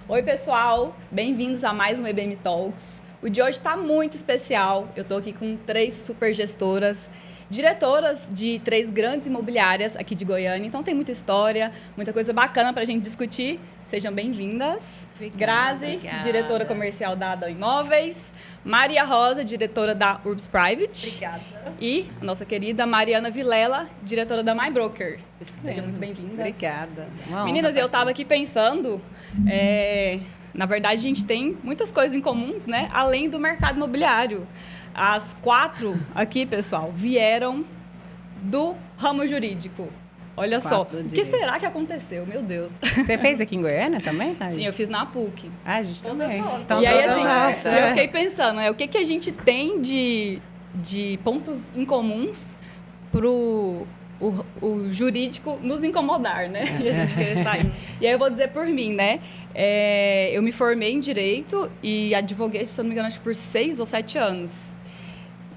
Oi, pessoal! Bem-vindos a mais um EBM Talks. O de hoje está muito especial. Eu estou aqui com 3 super gestoras, diretoras de 3 grandes imobiliárias aqui de Goiânia. Então tem muita história, muita coisa bacana para a gente discutir. Sejam bem-vindas. Grazi, diretora comercial da Adão Imóveis. Maria Rosa, diretora da Urbs Private. Obrigada. E a nossa querida Mariana Vilela, diretora da My Broker. Sejam muito bem-vindas. Obrigada. Meninas, eu estava aqui pensando, na verdade, a gente tem muitas coisas em comuns, né? Além do mercado imobiliário. As 4 aqui, pessoal, vieram do ramo jurídico. Olha só, o que será que aconteceu? Meu Deus. Você fez aqui em Goiânia também, Thaís? Sim, eu fiz na PUC. Ah, a gente também. Então, E aí, assim, eu fiquei pensando, o que a gente tem de pontos em comuns pro o jurídico nos incomodar, né? E a gente querer sair. E aí eu vou dizer por mim, né? Eu me formei em Direito e advoguei, se eu não me engano, acho que por 6 ou 7 anos.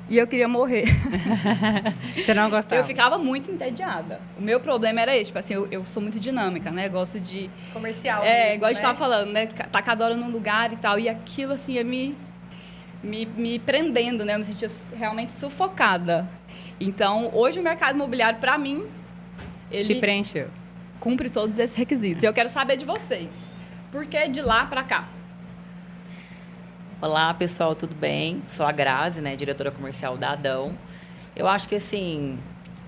E eu queria morrer. Você não gostava? Eu ficava muito entediada. O meu problema era esse, tipo assim, eu sou muito dinâmica, né? Gosto de... Comercial mesmo, igual a gente né? tava falando, né? Tá cada hora num lugar e tal. E aquilo, assim, ia me prendendo, né? Eu me sentia realmente sufocada. Então, hoje o mercado imobiliário, para mim, ele Te preencheu. cumpre todos esses requisitos. E eu quero saber de vocês. Por que de lá para cá? Olá, pessoal, tudo bem? Sou a Grazi, né, diretora comercial da Adão. Eu acho que, assim,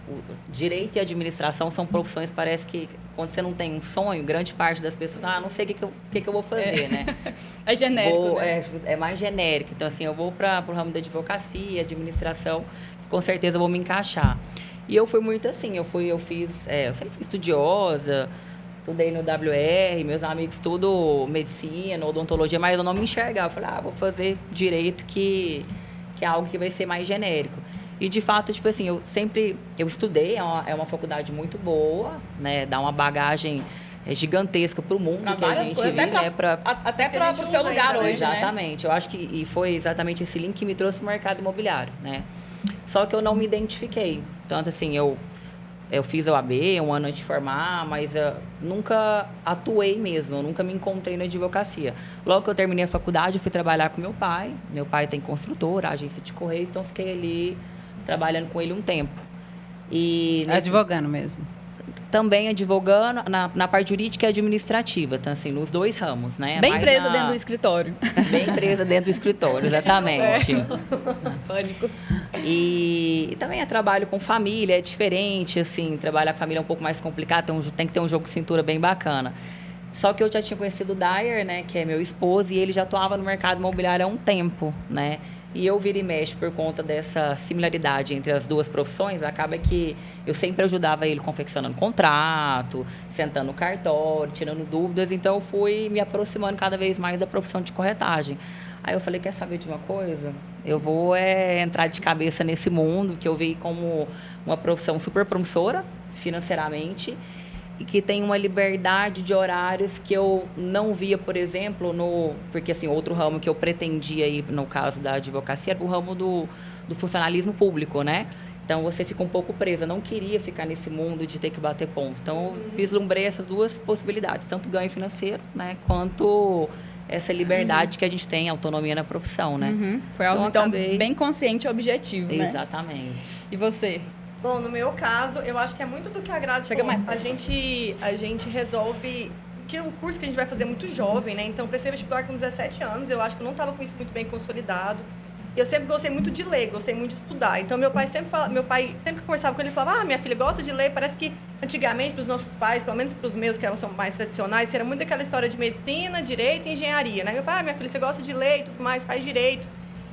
o direito e administração são profissões, parece que, quando você não tem um sonho, grande parte das pessoas, não sei o que eu vou fazer, né? É genérico, né? É mais genérico. Então, assim, eu vou para o ramo da advocacia, administração, com certeza eu vou me encaixar. E eu fui muito assim, eu sempre fui estudiosa, estudei no WR, meus amigos estudam medicina, odontologia, mas eu não me enxergava. Eu falei, vou fazer direito, que é algo que vai ser mais genérico. E, de fato, tipo assim, eu estudei, é uma faculdade muito boa, né? Dá uma bagagem gigantesca para o mundo Pra que a várias gente coisas, vive, né? até para o seu lugar hoje, exatamente. Eu acho que foi exatamente esse link que me trouxe para o mercado imobiliário, né? Só que eu não me identifiquei. Tanto assim, eu fiz a OAB um ano antes de formar, mas eu nunca atuei mesmo, eu nunca me encontrei na advocacia. Logo que eu terminei a faculdade, eu fui trabalhar com meu pai. Meu pai tem construtora, agência de correios, então fiquei ali trabalhando com ele um tempo. E Advogando mesmo? Também advogando na parte jurídica e administrativa, então assim, nos 2 ramos, né? Bem presa dentro do escritório. Bem presa dentro do escritório, exatamente. Pânico. E também trabalho com família, é diferente, assim, trabalhar com família é um pouco mais complicado, tem que ter um jogo de cintura bem bacana. Só que eu já tinha conhecido o Dyer, né, que é meu esposo, e ele já atuava no mercado imobiliário há um tempo, né? E eu vira e mexe por conta dessa similaridade entre as 2 profissões, acaba que eu sempre ajudava ele confeccionando contrato, sentando no cartório, tirando dúvidas, então eu fui me aproximando cada vez mais da profissão de corretagem. Aí eu falei, quer saber de uma coisa? Eu vou entrar de cabeça nesse mundo, que eu vi como uma profissão super promissora, financeiramente, e que tem uma liberdade de horários que eu não via, por exemplo, porque assim, outro ramo que eu pretendia ir, no caso da advocacia, era o ramo do funcionalismo público, né? Então, você fica um pouco presa. Eu não queria ficar nesse mundo de ter que bater ponto. Então, eu vislumbrei essas 2 possibilidades, tanto ganho financeiro, né, quanto essa liberdade que a gente tem, autonomia na profissão, né? Foi algo, então, bem consciente e objetivo, né? Exatamente. E você? Bom, no meu caso, eu acho que é muito do que a Grazi Chega falou. mais A gente resolve... Que o curso que a gente vai fazer é muito jovem, né? Então, prestei vestibular com 17 anos. Eu acho que eu não estava com isso muito bem consolidado. E eu sempre gostei muito de ler, gostei muito de estudar. Então, meu pai sempre conversava com ele e falava, minha filha gosta de ler. Parece que antigamente, para os nossos pais, pelo menos para os meus, que são mais tradicionais, era muito aquela história de medicina, direito e engenharia, né? Meu pai, minha filha, você gosta de ler e tudo mais, faz direito.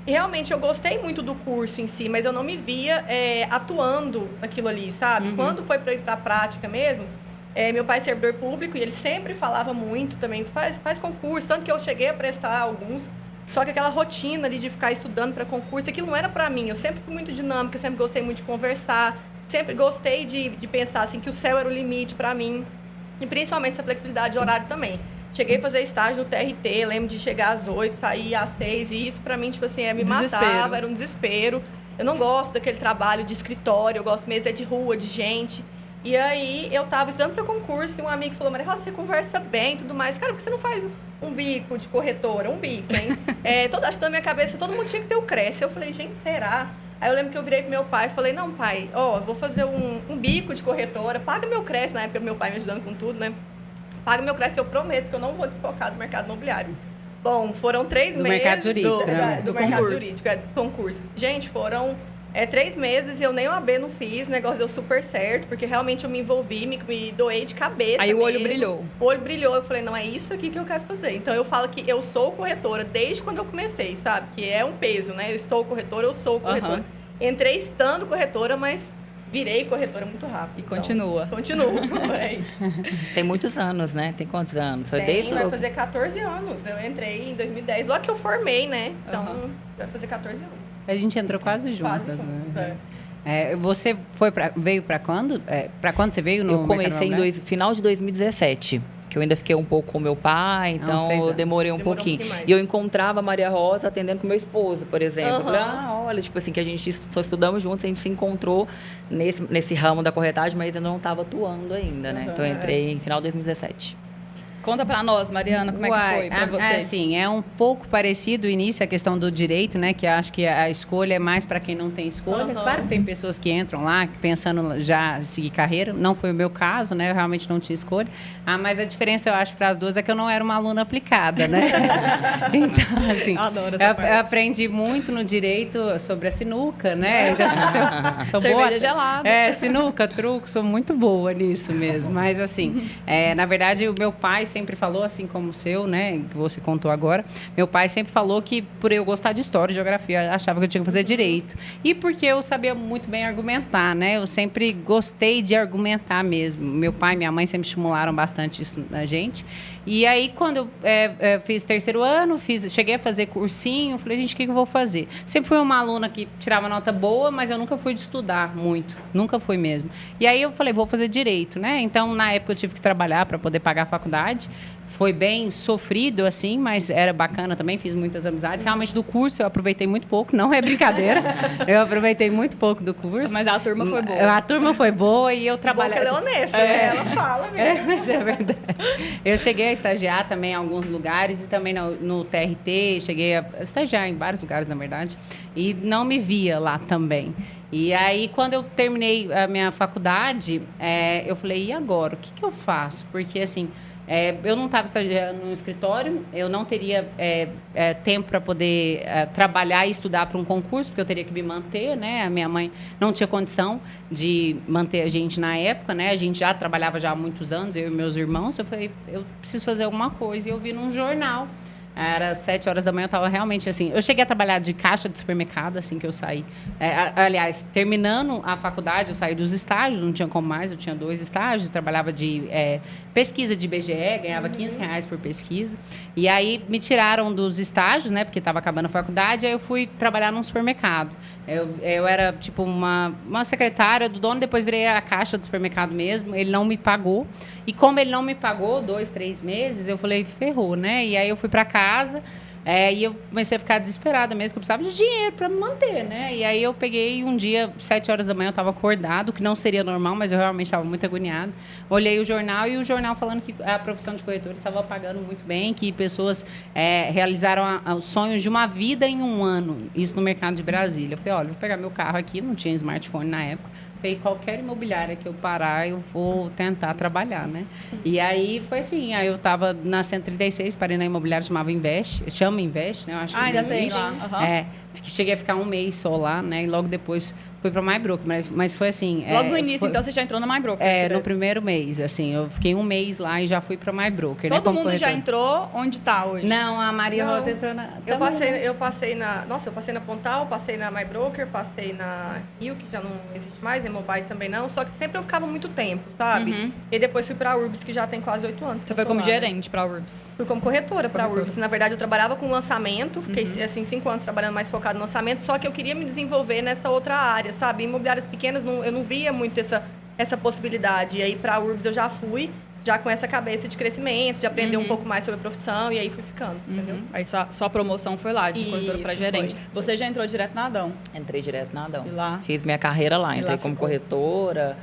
E realmente eu gostei muito do curso em si, mas eu não me via atuando naquilo ali, sabe? Quando foi para ir para a prática mesmo, meu pai é servidor público e ele sempre falava muito também, faz concurso, tanto que eu cheguei a prestar alguns, só que aquela rotina ali de ficar estudando para concurso, aquilo não era para mim. Eu sempre fui muito dinâmica, sempre gostei muito de conversar, sempre gostei de pensar assim, que o céu era o limite para mim, e principalmente essa flexibilidade de horário também. Cheguei a fazer estágio no TRT, lembro de chegar às 8, sair às 6, e isso pra mim, tipo assim, me matava, era um desespero. Eu não gosto daquele trabalho de escritório, eu gosto mesmo de rua, de gente. E aí, eu tava estudando para concurso e um amigo falou, Maria Rosa, você conversa bem e tudo mais. Cara, por que você não faz um bico de corretora? Um bico, hein? Acho que na minha cabeça todo mundo tinha que ter o Cresce. Eu falei, gente, será? Aí eu lembro que eu virei pro meu pai e falei, não, pai, vou fazer um bico de corretora, paga meu Cresce, na época meu pai me ajudando com tudo, né? Paga meu Cresce, eu prometo que eu não vou desfocar do mercado imobiliário. Bom, foram 3 meses... mercado jurídico, né? Do mercado jurídico, dos concursos. Gente, foram 3 meses e eu nem o AB não fiz, o negócio deu super certo, porque realmente eu me envolvi, me doei de cabeça. Aí o olho mesmo. brilhou. O olho brilhou, eu falei, não, é isso aqui que eu quero fazer. Então eu falo que eu sou corretora desde quando eu comecei, sabe? Que é um peso, né? Eu estou corretora, eu sou corretora. Entrei estando corretora, mas virei corretora muito rápido. E continua. Continuo, é isso. Tem muitos anos, né? Tem quantos anos? Foi Vai fazer 14 anos. Eu entrei em 2010, logo que eu formei, né? Então, vai fazer 14 anos. A gente entrou quase juntas. Quase juntas, né? Você veio para quando? Para quando você veio no Eu comecei final de 2017. Que eu ainda fiquei um pouco com meu pai, então eu demorei um pouquinho. E eu encontrava a Maria Rosa atendendo com meu esposo, por exemplo. Eu falei, olha, tipo assim, que a gente só estudamos juntos, a gente se encontrou nesse ramo da corretagem, mas eu não estava atuando ainda, né? Então eu entrei em final de 2017. Conta pra nós, Mariana, como é que foi pra você? Sim, é um pouco parecido o início, a questão do direito, né? Que acho que a escolha é mais para quem não tem escolha. Claro que tem pessoas que entram lá pensando já seguir carreira. Não foi o meu caso, né? Eu realmente não tinha escolha. Mas a diferença, eu acho, para as duas é que eu não era uma aluna aplicada, né? Então, assim, adoro essa parte. Eu aprendi muito no direito sobre a sinuca, né? Então, sou cerveja boa. gelada. Sinuca, truco, sou muito boa nisso mesmo. Mas, assim, na verdade, o meu pai sempre falou, assim como o seu, né, que você contou agora, meu pai sempre falou que por eu gostar de história e geografia, eu achava que eu tinha que fazer direito. E porque eu sabia muito bem argumentar, né? Eu sempre gostei de argumentar mesmo. Meu pai e minha mãe sempre estimularam bastante isso na gente. E aí, quando eu fiz 3º ano, cheguei a fazer cursinho, falei, gente, o que eu vou fazer? Sempre fui uma aluna que tirava nota boa, mas eu nunca fui de estudar muito. Nunca fui mesmo. E aí eu falei, vou fazer direito, né? Então, na época, eu tive que trabalhar para poder pagar a faculdade. Foi bem sofrido, assim, mas era bacana também, fiz muitas amizades. Realmente, do curso, eu aproveitei muito pouco, não é brincadeira. Eu aproveitei muito pouco do curso. Mas a turma foi boa. A turma foi boa e eu trabalhava... Ela é honesta, né? Ela fala mesmo. Mas é verdade. Eu cheguei a estagiar também em alguns lugares e também no TRT, cheguei a estagiar em vários lugares, na verdade, e não me via lá também. E aí, quando eu terminei a minha faculdade, eu falei, e agora? O que eu faço? Porque, assim... eu não estava estagiando no escritório, eu não teria tempo para poder trabalhar e estudar para um concurso, porque eu teria que me manter, né? A minha mãe não tinha condição de manter a gente na época, né? A gente já trabalhava já há muitos anos, eu e meus irmãos. Eu falei, eu preciso fazer alguma coisa. E eu vi num jornal. Era 7 horas da manhã, eu estava realmente assim... Eu cheguei a trabalhar de caixa de supermercado assim que eu saí. Aliás, terminando a faculdade, eu saí dos estágios, não tinha como mais, eu tinha 2 estágios, trabalhava de pesquisa de IBGE, ganhava R$15 por pesquisa. E aí me tiraram dos estágios, né, porque estava acabando a faculdade, aí eu fui trabalhar num supermercado. Eu era, tipo, uma secretária do dono, depois virei a caixa do supermercado mesmo. Ele não me pagou. E como ele não me pagou 2, 3 meses, eu falei, ferrou, né? E aí eu fui para casa e eu comecei a ficar desesperada mesmo, que eu precisava de dinheiro para me manter, né? E aí eu peguei um dia, 7 horas da manhã, eu estava acordado, que não seria normal, mas eu realmente estava muito agoniada. Olhei o jornal e o jornal falando que a profissão de corretor estava pagando muito bem, que pessoas realizaram os sonhos de uma vida em 1 ano, isso no mercado de Brasília. Eu falei, olha, vou pegar meu carro aqui, não tinha smartphone na época, qualquer imobiliária que eu parar, eu vou tentar trabalhar, né? E aí foi assim, aí eu estava na 136, parei na imobiliária, chama Invest, né? Eu acho que ainda tem lá. Cheguei a ficar 1 mês só lá, né? E logo depois fui para MyBroker, mas foi assim... Logo no início, então, você já entrou na MyBroker? No primeiro mês, assim, eu fiquei 1 mês lá e já fui para MyBroker, né? Todo mundo já entrou? Onde está hoje? Não, a Maria Rosa entrou na... Eu passei na Pontal, passei na MyBroker, passei na Rio, que já não existe mais, em Mobile também não, só que sempre eu ficava muito tempo, sabe? E depois fui para a Urbs, que já tem quase 8 anos. Você foi como gerente para a Urbs? Fui como corretora para a Urbs. Na verdade, eu trabalhava com lançamento, fiquei, assim, 5 anos trabalhando mais focado no lançamento, só que eu queria me desenvolver nessa outra área, sabe? Imobiliárias pequenas, eu não via muito essa possibilidade. E aí, para a Urbs, eu já fui, já com essa cabeça de crescimento, de aprender um pouco mais sobre a profissão, e aí fui ficando, entendeu? Aí sua promoção foi lá, de corretora para gerente. Foi. Você já entrou direto na Adão? Entrei direto na Adão. E lá? Fiz minha carreira lá. Entrei lá como ficou. corretora,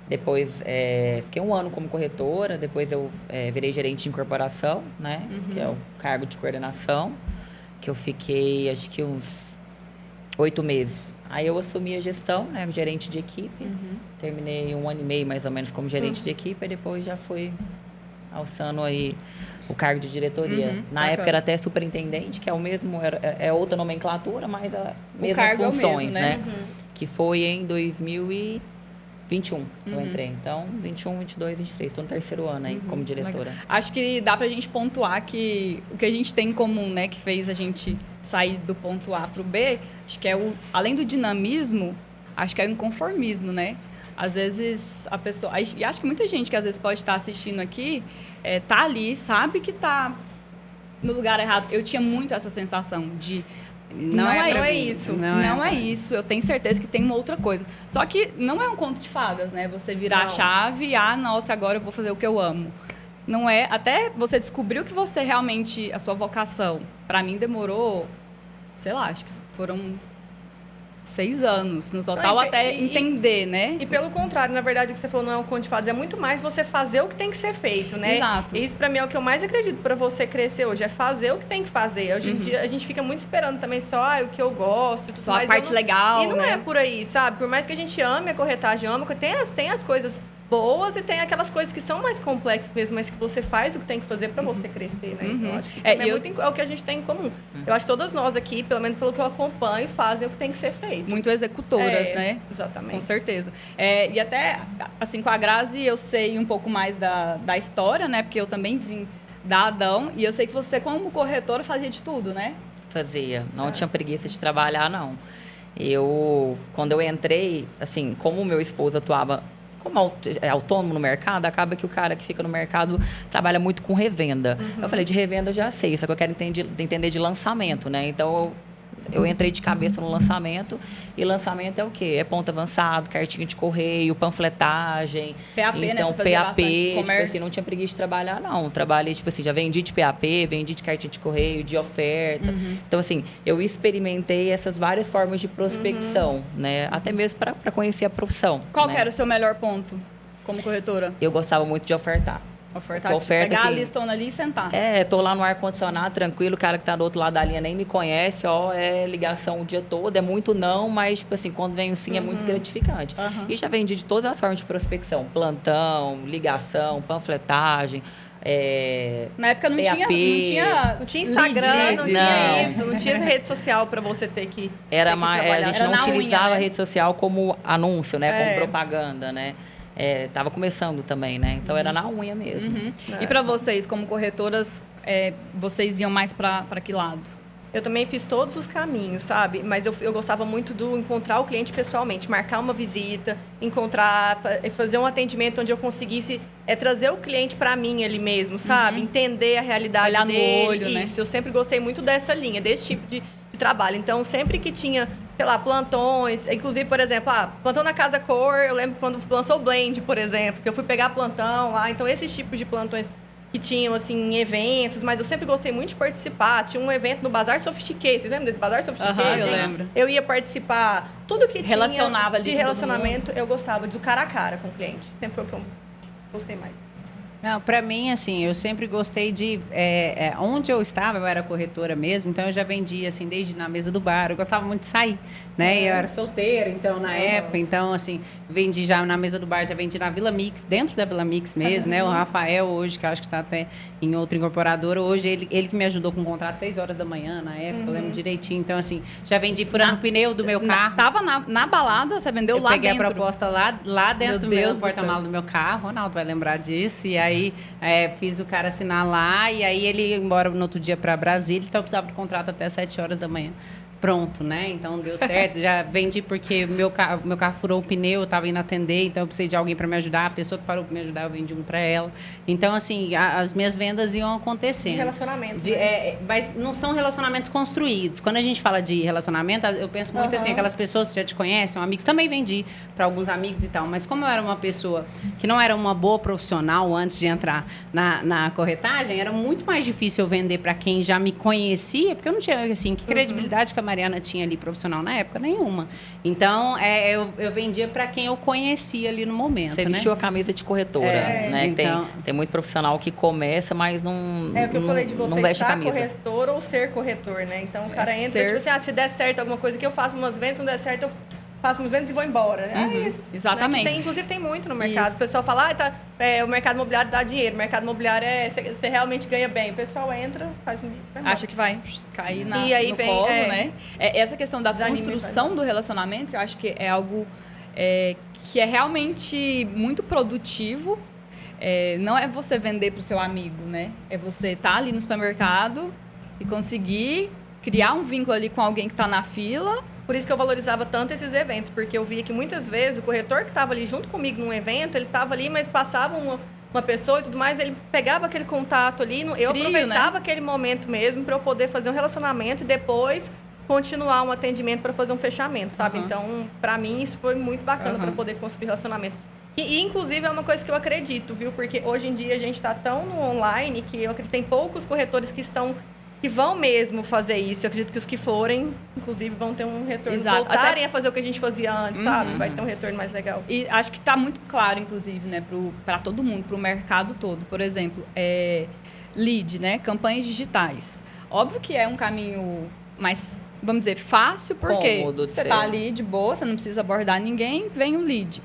Depois, fiquei 1 ano como corretora. Depois eu virei gerente de incorporação, né? Que é o cargo de coordenação. Que eu fiquei, acho que uns 8 meses. Aí eu assumi a gestão, né? Gerente de equipe. Terminei 1 ano e meio, mais ou menos, como gerente de equipe. E depois já fui alçando aí o cargo de diretoria. Na bacana. época era até superintendente, que é o mesmo, é outra nomenclatura, mas as mesmas cargo é o funções, mesmo, né? Que foi em 2021 que eu entrei. Então, 21, 22, 23. Estou no 3º ano aí como diretora. Acho que dá pra gente pontuar que o que a gente tem em comum, né, que fez a gente sair do ponto A pro B, acho que além do dinamismo, acho que é o inconformismo, né? Às vezes a pessoa... E acho que muita gente que às vezes pode estar assistindo aqui, tá ali, sabe que tá no lugar errado. Eu tinha muito essa sensação de... Não é isso. Não é isso. Eu tenho certeza que tem uma outra coisa. Só que não é um conto de fadas, né? Você virar a chave e, nossa, agora eu vou fazer o que eu amo. Não é... Até você descobrir o que você realmente... A sua vocação. Para mim, demorou... Sei lá, acho que foram 6 anos no total até entender, né? E pelo contrário, na verdade, o que você falou não é um conto de fadas, é muito mais você fazer o que tem que ser feito, né? Exato. E isso, pra mim, é o que eu mais acredito para você crescer hoje, é fazer o que tem que fazer. Hoje em dia, a gente fica muito esperando também só o que eu gosto. Só a parte legal, e não né? é por aí, sabe? Por mais que a gente ame a corretagem, tem as coisas boas e tem aquelas coisas que são mais complexas mesmo, mas que você faz o que tem que fazer para você crescer, né? Então, acho que isso também é o que a gente tem em comum. Eu acho que todas nós aqui, pelo menos pelo que eu acompanho, fazem o que tem que ser feito. Muito executoras, né? Exatamente. Com certeza. E até, assim, com a Grazi, eu sei um pouco mais da história, né? Porque eu também vim da Adão, e eu sei que você, como corretora, fazia de tudo, né? Fazia. Não tinha preguiça de trabalhar, não. Quando eu entrei, assim, como o meu esposo atuava como é autônomo no mercado, acaba que o cara que fica no mercado trabalha muito com revenda. Eu falei, de revenda eu já sei, só que eu quero entender de lançamento, né? Então, eu entrei de cabeça no lançamento, e lançamento é o quê? É ponto avançado, cartinha de correio, panfletagem. PAP, então, né? PAP, tipo assim, não tinha preguiça de trabalhar, não. Trabalhei, tipo assim, já vendi de PAP, vendi de cartinha de correio, de oferta. Então, assim, eu experimentei essas várias formas de prospecção, né? Até mesmo para conhecer a profissão. Qual né? que era o seu melhor ponto como corretora? Eu gostava muito de ofertar. Oferta, pegar assim, a listona ali e sentar. Tô lá no ar-condicionado, tranquilo, o cara que tá do outro lado da linha nem me conhece, é ligação o dia todo, é muito não, mas, tipo assim, quando vem o sim é muito gratificante. E já vendi de todas as formas de prospecção, plantão, ligação, panfletagem, na época não PAP, tinha Instagram, lead, não tinha isso, não tinha rede social para você ter que a gente não utilizava unha, né? a rede social como anúncio, né, como propaganda, né. Tava começando também, né? Então era na unha mesmo. E para vocês, como corretoras, vocês iam mais para que lado? Eu também fiz todos os caminhos, sabe? Mas eu gostava muito do encontrar o cliente pessoalmente, marcar uma visita, fazer um atendimento onde eu conseguisse trazer o cliente para mim ali mesmo, sabe? Entender a realidade olhar dele. no olho, isso, né? Eu sempre gostei muito dessa linha, desse tipo de trabalho. Então, sempre que tinha, sei lá, plantões, inclusive, por exemplo, plantão na Casa Cor, eu lembro quando lançou o Blend, por exemplo, que eu fui pegar plantão lá. Então, esses tipos de plantões que tinham, assim, eventos, mas eu sempre gostei muito de participar. Tinha um evento no Bazar Sophistiqué, vocês lembram desse Bazar Sophistiqué? Eu lembro. Eu ia participar, tudo que Relacionava tinha ali de com relacionamento, eu gostava, do cara a cara com o cliente. Sempre foi o que eu gostei mais. Não, para mim, assim, eu sempre gostei de... onde eu estava, eu era corretora mesmo, então eu já vendia, assim, desde na mesa do bar. Eu gostava muito de sair, né? Eu era solteira, então, na época. Então, assim, vendi já na mesa do bar, já vendi na Vila Mix, dentro da Vila Mix mesmo, né? O Rafael, hoje, que eu acho que está até em outra incorporadora, hoje, ele que me ajudou com o contrato 6 horas da manhã, na época, eu lembro direitinho. Então, assim, já vendi furando o pneu do meu carro. Tava na balada, você vendeu lá dentro. Eu peguei a proposta lá dentro do meu porta-malas do meu carro, Ronaldo vai lembrar disso, e aí fiz o cara assinar lá, e aí ele ia embora no outro dia para Brasília, então eu precisava do contrato até 7 horas da manhã. Pronto, né? Então deu certo. Já vendi porque meu carro furou o pneu, eu estava indo atender, então eu precisei de alguém para me ajudar. A pessoa que parou para me ajudar, eu vendi um para ela. Então, assim, as minhas vendas iam acontecendo. De relacionamento. Mas não são relacionamentos construídos. Quando a gente fala de relacionamento, eu penso muito assim, aquelas pessoas que já te conhecem, amigos, também vendi para alguns amigos e tal. Mas como eu era uma pessoa que não era uma boa profissional antes de entrar na corretagem, era muito mais difícil eu vender para quem já me conhecia, porque eu não tinha, assim, que credibilidade que a Mariana tinha ali profissional na época? Nenhuma. Então, eu vendia para quem eu conhecia ali no momento, Você né? vestiu a camisa de corretora, né? Então... Tem muito profissional que começa, mas não É o que eu falei de não você veste a estar camisa. corretor ou ser corretor, né? Então o cara entra, tipo assim, se der certo alguma coisa que eu faço umas vendas, se não der certo eu faço umas vendas e vou embora. É isso. Exatamente. Né? Inclusive tem muito no mercado. Isso. O pessoal fala, o mercado imobiliário dá dinheiro, o mercado imobiliário você realmente ganha bem. O pessoal entra, faz um Acha que vai cair E aí no vem, colo, né? Essa questão da desanime, construção do relacionamento, que eu acho que é algo que é realmente muito produtivo. Não é você vender para o seu amigo, né? É você estar ali no supermercado e conseguir criar um vínculo ali com alguém que está na fila. Por isso que eu valorizava tanto esses eventos, porque eu via que muitas vezes o corretor que estava ali junto comigo num evento, ele estava ali, mas passava uma pessoa e tudo mais, ele pegava aquele contato ali, eu aproveitava aquele momento mesmo para eu poder fazer um relacionamento e depois continuar um atendimento para fazer um fechamento, sabe? Então, para mim, isso foi muito bacana para poder construir relacionamento. E, inclusive, é uma coisa que eu acredito, viu? Porque hoje em dia a gente está tão no online que eu acredito que tem poucos corretores que vão mesmo fazer isso. Eu acredito que os que forem, inclusive, vão ter um retorno. Exato. Voltarem a fazer o que a gente fazia antes, sabe? Vai ter um retorno mais legal. E acho que está muito claro, inclusive, né, para todo mundo, para o mercado todo. Por exemplo, lead, né, campanhas digitais. Óbvio que é um caminho mais, vamos dizer, fácil, porque você está ali de boa, você não precisa abordar ninguém, vem o lead.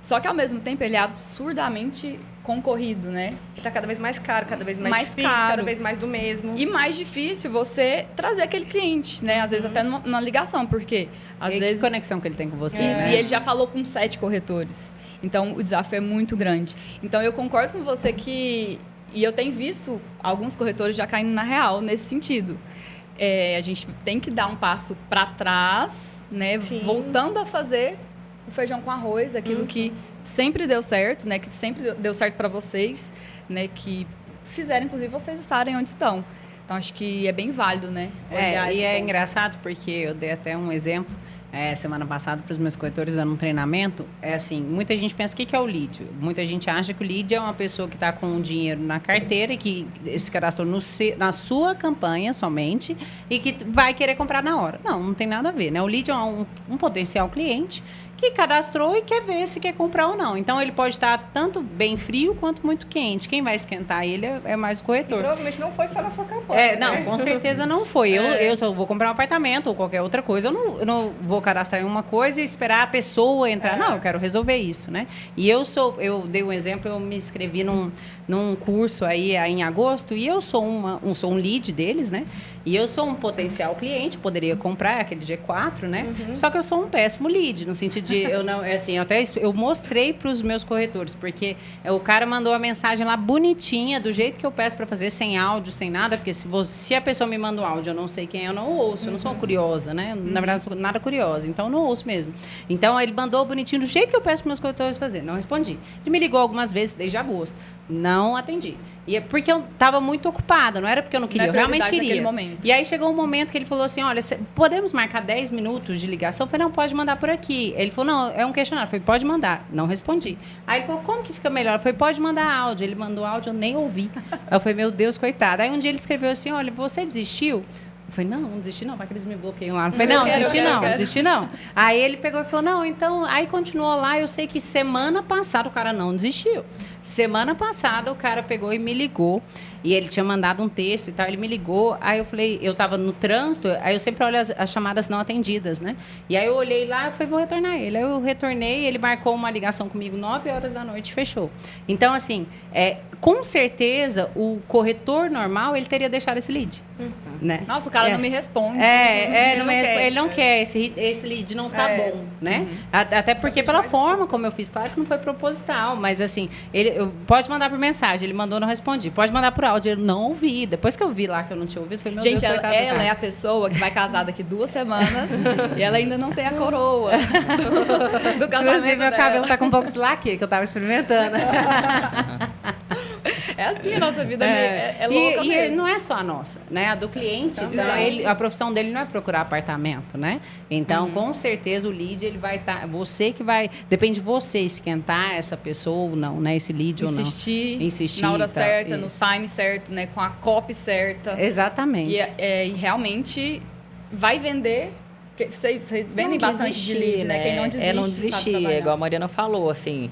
Só que, ao mesmo tempo, ele é absurdamente concorrido, né? Está cada vez mais caro, cada vez mais difícil, caro. cada vez mais do mesmo. E mais difícil você trazer aquele cliente, né? Às vezes até numa ligação, porque às vezes... Que conexão que ele tem com você, Isso, né? e ele já falou com 7 corretores. Então, o desafio é muito grande. Então, eu concordo com você que... E eu tenho visto alguns corretores já caindo na real nesse sentido. A gente tem que dar um passo para trás, né? Sim. Voltando a fazer o feijão com arroz, aquilo que sempre deu certo, né? Que sempre deu certo para vocês, né? Que fizeram, inclusive, vocês estarem onde estão. Então, acho que é bem válido, né? E é engraçado porque eu dei até um exemplo semana passada para os meus corretores dando um treinamento. É assim, muita gente pensa, o que é o lead? Muita gente acha que o lead é uma pessoa que está com o dinheiro na carteira e que se cadastrou na sua campanha somente e que vai querer comprar na hora. Não tem nada a ver, né? O lead é um potencial cliente que cadastrou e quer ver se quer comprar ou não. Então, ele pode estar tanto bem frio quanto muito quente. Quem vai esquentar ele é mais o corretor. E provavelmente não foi só na sua campanha, Não, né? com certeza não foi. Eu só vou comprar um apartamento ou qualquer outra coisa. Eu não vou cadastrar em uma coisa e esperar a pessoa entrar. Não, eu quero resolver isso, né? E eu dei um exemplo, eu me inscrevi num curso aí em agosto e eu sou um lead deles, né? E eu sou um potencial cliente, poderia comprar aquele G4, né? Só que eu sou um péssimo lead, no sentido de eu mostrei para os meus corretores, porque o cara mandou a mensagem lá bonitinha, do jeito que eu peço para fazer, sem áudio, sem nada, porque se a pessoa me manda um áudio, eu não sei quem é, eu não ouço, eu não sou curiosa, né? Na verdade, eu sou nada curiosa, então eu não ouço mesmo. Então, ele mandou bonitinho, do jeito que eu peço para meus corretores fazer, não respondi. Ele me ligou algumas vezes, desde agosto. Não atendi. E é porque eu estava muito ocupada, não era porque eu não queria, eu realmente queria. Momento. E aí chegou um momento que ele falou assim, olha, podemos marcar 10 minutos de ligação? Eu falei, não, pode mandar por aqui. Ele falou, não, é um questionário. Eu falei, pode mandar. Não respondi. Aí ele falou, como que fica melhor? Eu falei, pode mandar áudio. Ele mandou áudio, eu nem ouvi. Aí eu falei, meu Deus, coitado. Aí um dia ele escreveu assim, olha, você desistiu? Eu falei, não desisti não, vai que eles me bloqueiam lá. Eu falei, não, desisti não. Aí ele pegou e falou, não, então, aí continuou lá, eu sei que semana passada o cara não desistiu. Semana passada o cara pegou e me ligou, e ele tinha mandado um texto e tal, ele me ligou, aí eu falei, eu estava no trânsito, aí eu sempre olho as chamadas não atendidas, né? E aí eu olhei lá e falei, vou retornar ele. Aí eu retornei, ele marcou uma ligação comigo 9 horas da noite e fechou. Então, assim, com certeza, o corretor normal, ele teria deixado esse lead. Né? Nossa, o cara não me responde. Ele não quer. Esse lead não tá bom, né? Até porque pela forma como eu fiz, claro que não foi proposital, mas assim, pode mandar por mensagem, ele mandou, não respondi. Pode mandar por áudio, eu não ouvi. Depois que eu vi lá que eu não tinha ouvido, falei, meu Gente, Deus, coitado do ela cara. é a pessoa que vai casar daqui 2 semanas e ela ainda não tem a coroa do casamento. Inclusive, meu cabelo tá com um pouco de laque, que eu tava experimentando. É assim, a nossa vida é louca e mesmo. não é só a nossa, né? A do cliente, então, a profissão dele não é procurar apartamento, né? Então, com certeza, o lead, ele vai estar... Você que vai... Depende de você esquentar essa pessoa ou não, né? Esse lead ou não. Insistir na hora tá, certa, isso. no time certo, né? Com a copy certa. Exatamente. E realmente... vai vender. Vocês vendem Não bastante desistir, de lead, né? Quem não desiste, não sabe desistir, trabalhar. igual a Mariana falou, assim,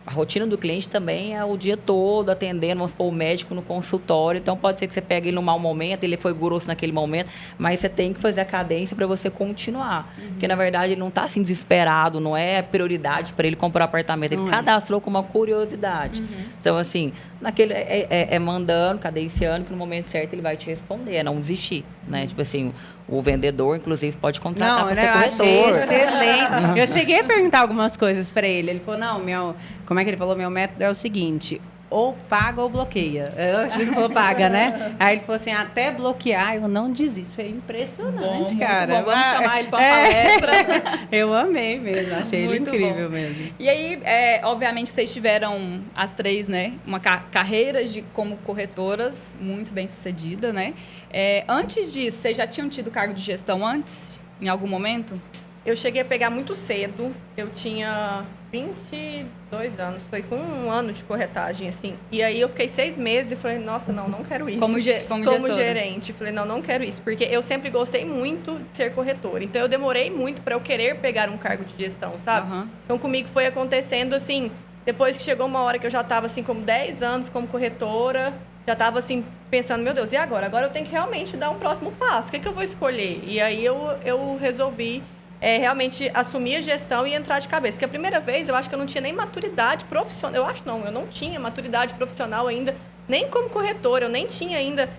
a rotina do cliente também é o dia todo atendendo, vamos supor, o médico no consultório, então pode ser que você pegue ele no mau momento, ele foi grosso naquele momento, mas você tem que fazer a cadência para você continuar, porque na verdade ele não está assim desesperado, não é prioridade para ele comprar apartamento, ele cadastrou com uma curiosidade. Então assim, naquele mandando, cadenciando, que no momento certo ele vai te responder, é não desistir, né? Tipo assim, o vendedor, inclusive, pode contratar para ser eu achei corretor. excelente. Eu cheguei a perguntar algumas coisas para ele. Ele falou, como é que ele falou? Meu método é o seguinte, ou paga ou bloqueia. Eu acho que ele falou paga, né? Aí ele falou assim, até bloquear eu não desisto. Foi impressionante, cara. Bom, vamos chamar ele para palestra. Eu amei mesmo, achei ele Muito incrível bom. mesmo. E aí, obviamente, vocês tiveram as três, né? Uma carreira como corretoras muito bem sucedida, né? Antes disso, vocês já tinham tido cargo de gestão antes, em algum momento? Eu cheguei a pegar muito cedo. Eu tinha 22 anos. Foi com 1 ano de corretagem, assim. E aí eu fiquei 6 meses e falei, nossa, não quero isso. Como gestora. Gerente. Falei, não quero isso. Porque eu sempre gostei muito de ser corretora. Então eu demorei muito para eu querer pegar um cargo de gestão, sabe? Uhum. Então comigo foi acontecendo assim, depois que chegou uma hora que eu já estava assim, como 10 anos como corretora, já estava assim, pensando, meu Deus, e agora? Agora eu tenho que realmente dar um próximo passo. O que eu vou escolher? E aí eu resolvi realmente assumir a gestão e entrar de cabeça. Porque a primeira vez eu acho que eu não tinha nem maturidade profissional. Eu não tinha maturidade profissional ainda, nem como corretora, eu nem tinha ainda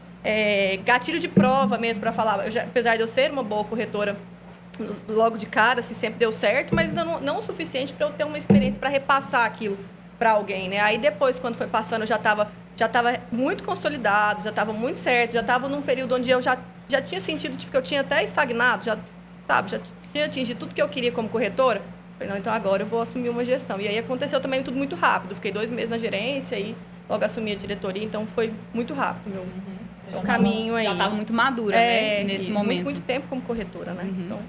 gatilho de prova mesmo para falar. Apesar de eu ser uma boa corretora, logo de cara, assim, sempre deu certo, mas ainda não o suficiente para eu ter uma experiência para repassar aquilo para alguém, né? Aí depois, quando foi passando, eu já estava muito consolidado, já estava muito certo, já estava num período onde eu já tinha sentido tipo, que eu tinha até estagnado, já tinha atingido tudo que eu queria como corretora. Falei, não, então agora eu vou assumir uma gestão. E aí aconteceu também tudo muito rápido. Fiquei 2 meses na gerência e logo assumi a diretoria, então foi muito rápido meu caminho aí. Já estava muito madura, né? Nesse isso, momento. Muito tempo como corretora, né? Então,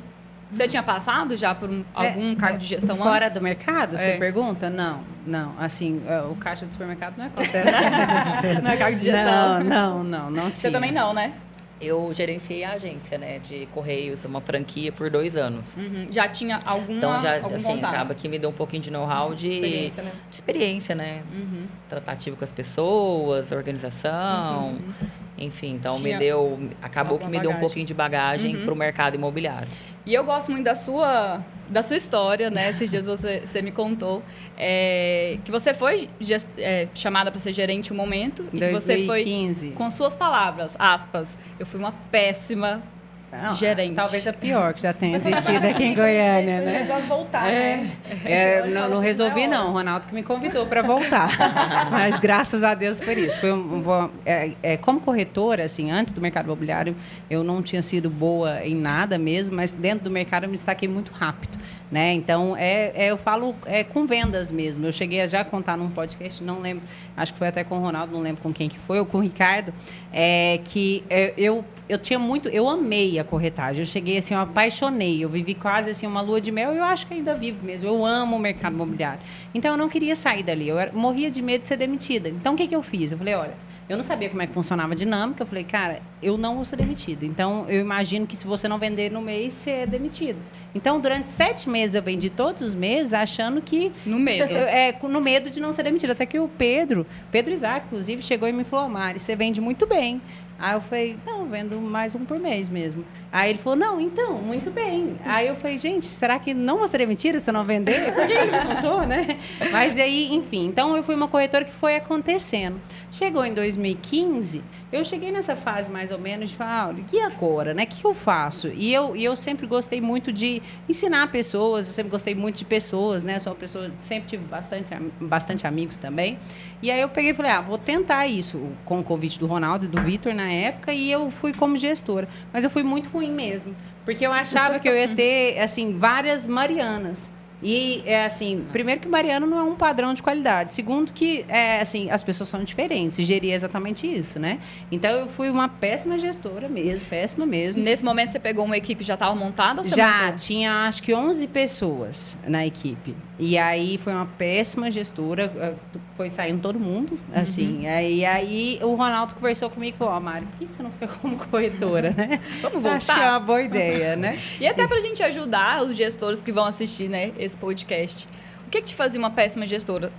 você tinha passado já por algum cargo de gestão fora antes? do mercado, você pergunta? Não. Assim, o caixa do supermercado não é considerado. Não é cargo de gestão? Não tinha. Você também não, né? Eu gerenciei a agência, né, de Correios, uma franquia por 2 anos. Uhum. Já tinha algum Assim, contato? acaba que me deu um pouquinho de know-how de experiência, né? Uhum. Tratativo com as pessoas, organização, enfim. Então, acabou que me deu um pouquinho de bagagem para o mercado imobiliário. E eu gosto muito da sua história, né? Esses dias você me contou que você foi chamada para ser gerente um momento. Em e que você 2015. foi, com suas palavras, aspas, eu fui uma péssima gerente. Talvez a pior que já tenha existido aqui em Goiânia, né? Resolve voltar, né? Não resolvi, não. O Ronaldo que me convidou para voltar. Mas graças a Deus por isso. Como corretora, assim, antes do mercado imobiliário, eu não tinha sido boa em nada mesmo, mas dentro do mercado eu me destaquei muito rápido. Né? Então, eu falo com vendas mesmo. Eu cheguei a já contar num podcast, não lembro, acho que foi até com o Ronaldo, não lembro com quem que foi, ou com o Ricardo, que eu tinha muito, eu amei a corretagem, eu cheguei assim, eu apaixonei, eu vivi quase assim uma lua de mel, e eu acho que ainda vivo mesmo, eu amo o mercado imobiliário. Então, eu não queria sair dali, morria de medo de ser demitida. Então, o que eu fiz? Eu falei, olha, eu não sabia como é que funcionava a dinâmica. Eu falei, cara, eu não vou ser demitida. Então, eu imagino que se você não vender no mês, você é demitido. Então, durante 7 meses, eu vendi todos os meses achando que... No medo. No medo de não ser demitida. Até que o Pedro Isaac, inclusive, chegou e me falou, Mari, você vende muito bem. Aí eu falei, não, vendo mais um por mês mesmo. Aí ele falou, não, então, muito bem. Aí eu falei, gente, será que não vou ser demitida se eu não vender? Por que ele me contou, né? Mas aí, enfim, então eu fui uma corretora que foi acontecendo. Chegou em 2015, eu cheguei nessa fase mais ou menos de falar, olha, e agora, né? O que eu faço? E eu sempre gostei muito de ensinar pessoas, eu sempre gostei muito de pessoas, né? Sou uma pessoa, sempre tive bastante amigos também. E aí eu peguei e falei, vou tentar isso, com o convite do Ronaldo e do Vitor na época, e eu fui como gestora. Mas eu fui muito ruim mesmo, porque eu achava que eu ia ter, assim, várias Marianas. E, assim, primeiro que Mariana não é um padrão de qualidade. Segundo que, assim, as pessoas são diferentes. E gerir é exatamente isso, né? Então, eu fui uma péssima gestora mesmo, péssima mesmo. Nesse momento, você pegou uma equipe que já estava montada? Ou você já, montou? tinha, acho que 11 pessoas na equipe. E aí, foi uma péssima gestora. foi saindo todo mundo, assim. E aí o Ronaldo conversou comigo e falou, Mari, por que você não fica como corretora, né? Vamos voltar. Acho que é uma boa ideia, né? E até pra gente ajudar os gestores que vão assistir, né, esse podcast. O que te fazia uma péssima gestora?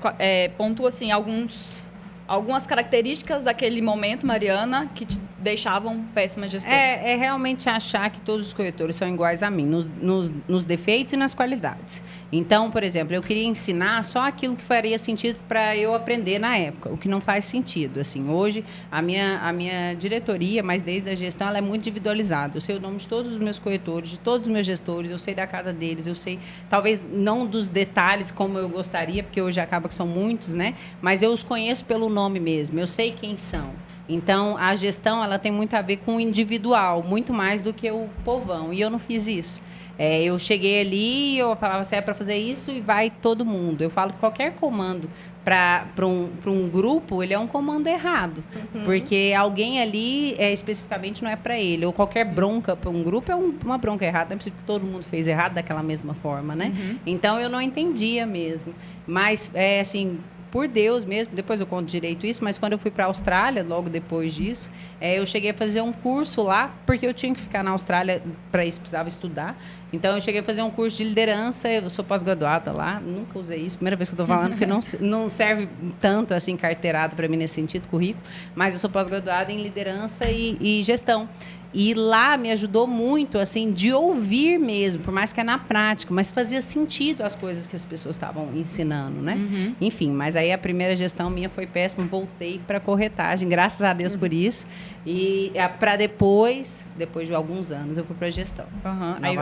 Pontua, assim, algumas características daquele momento, Mariana, que te deixavam péssima gestora. É realmente achar que todos os corretores são iguais a mim, nos defeitos e nas qualidades. Então, por exemplo, eu queria ensinar só aquilo que faria sentido para eu aprender na época, o que não faz sentido. Assim, hoje, a minha diretoria, mas desde a gestão, ela é muito individualizada. Eu sei o nome de todos os meus corretores, de todos os meus gestores, eu sei da casa deles, eu sei, talvez não dos detalhes como eu gostaria, porque hoje acaba que são muitos, né? Mas eu os conheço pelo nome mesmo, eu sei quem são. Então, a gestão ela tem muito a ver com o individual, muito mais do que o povão. E eu não fiz isso. Eu cheguei ali, eu falava assim, é para fazer isso e vai todo mundo. Eu falo que qualquer comando para um grupo, ele é um comando errado. Porque alguém ali, especificamente, não é para ele. Ou qualquer bronca para um grupo é uma bronca errada. Não é possível que todo mundo fez errado daquela mesma forma, né? Então, eu não entendia mesmo. Mas, assim... Por Deus mesmo, depois eu conto direito isso, mas quando eu fui para a Austrália, logo depois disso, eu cheguei a fazer um curso lá, porque eu tinha que ficar na Austrália, para isso precisava estudar. Então, eu cheguei a fazer um curso de liderança, eu sou pós-graduada lá, nunca usei isso, primeira vez que eu estou falando, porque não serve tanto assim carteirado para mim nesse sentido, currículo, mas eu sou pós-graduada em liderança e gestão. E lá me ajudou muito, assim, de ouvir mesmo, por mais que é na prática, mas fazia sentido as coisas que as pessoas estavam ensinando, né? Enfim, mas aí a primeira gestão minha foi péssima, voltei para corretagem, graças a Deus por isso. E para depois de alguns anos, eu fui para gestão.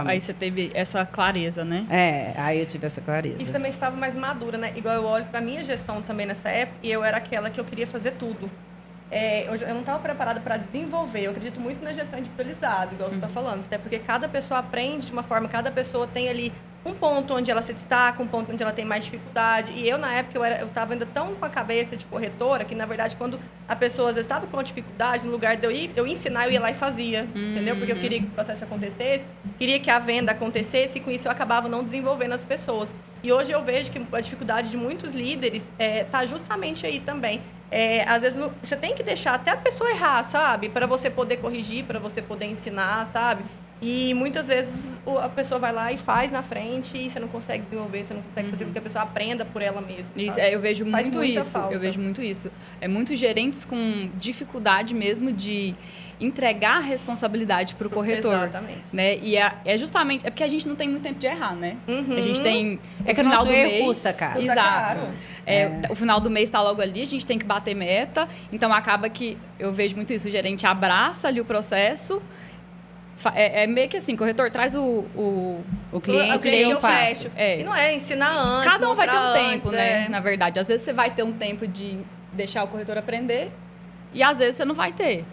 Aí você teve essa clareza, né? Aí eu tive essa clareza. E você também estava mais madura, né? Igual eu olho para minha gestão também nessa época, e eu era aquela que eu queria fazer tudo. Eu não estava preparada para desenvolver. Eu acredito muito na gestão individualizada, igual você está falando. Até porque cada pessoa aprende de uma forma, cada pessoa tem ali um ponto onde ela se destaca, um ponto onde ela tem mais dificuldade. E eu, na época, eu estava ainda tão com a cabeça de corretora que, na verdade, quando a pessoa às vezes estava com dificuldade, no lugar de eu ensinar, eu ia lá e fazia. Entendeu? Porque eu queria que o processo acontecesse, queria que a venda acontecesse, e com isso eu acabava não desenvolvendo as pessoas. E hoje eu vejo que a dificuldade de muitos líderes está justamente aí também. Às vezes você tem que deixar até a pessoa errar, sabe? Para você poder corrigir, para você poder ensinar, sabe? E muitas vezes a pessoa vai lá e faz na frente e você não consegue desenvolver, você não consegue fazer com que a pessoa aprenda por ela mesma. Isso, eu vejo muito isso. Eu vejo muito isso. Muitos gerentes com dificuldade mesmo de entregar a responsabilidade para o corretor. Exatamente. Né? E é justamente... É porque a gente não tem muito tempo de errar, né? A gente tem... É que o final do mês custa caro. Exato. O final do mês está logo ali, a gente tem que bater meta. Então, acaba que eu vejo muito isso. O gerente abraça ali o processo. Meio que assim, corretor, traz o cliente e eu faço. E não é ensinar antes. Cada um vai ter um tempo, antes, né? Na verdade, às vezes você vai ter um tempo de deixar o corretor aprender e às vezes você não vai ter.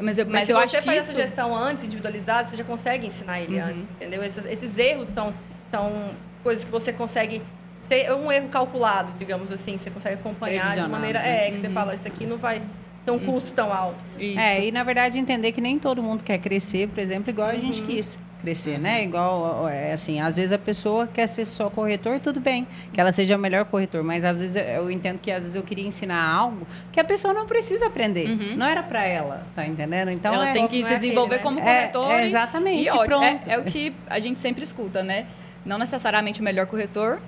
Mas eu acho que se você faz essa gestão antes, individualizada, você já consegue ensinar ele antes, entendeu? Esses erros são coisas que você consegue... ser um erro calculado, digamos assim. Você consegue acompanhar de maneira... que você fala, isso aqui não vai... ter um custo tão alto. Isso. E na verdade entender que nem todo mundo quer crescer, por exemplo, igual a gente quis crescer, né? Igual, assim, às vezes a pessoa quer ser só corretor, tudo bem, que ela seja o melhor corretor, mas às vezes eu entendo que às vezes eu queria ensinar algo que a pessoa não precisa aprender. Não era para ela, tá entendendo? Então ela tem que se desenvolver como corretor. Exatamente, e pronto. É o que a gente sempre escuta, né? Não necessariamente o melhor corretor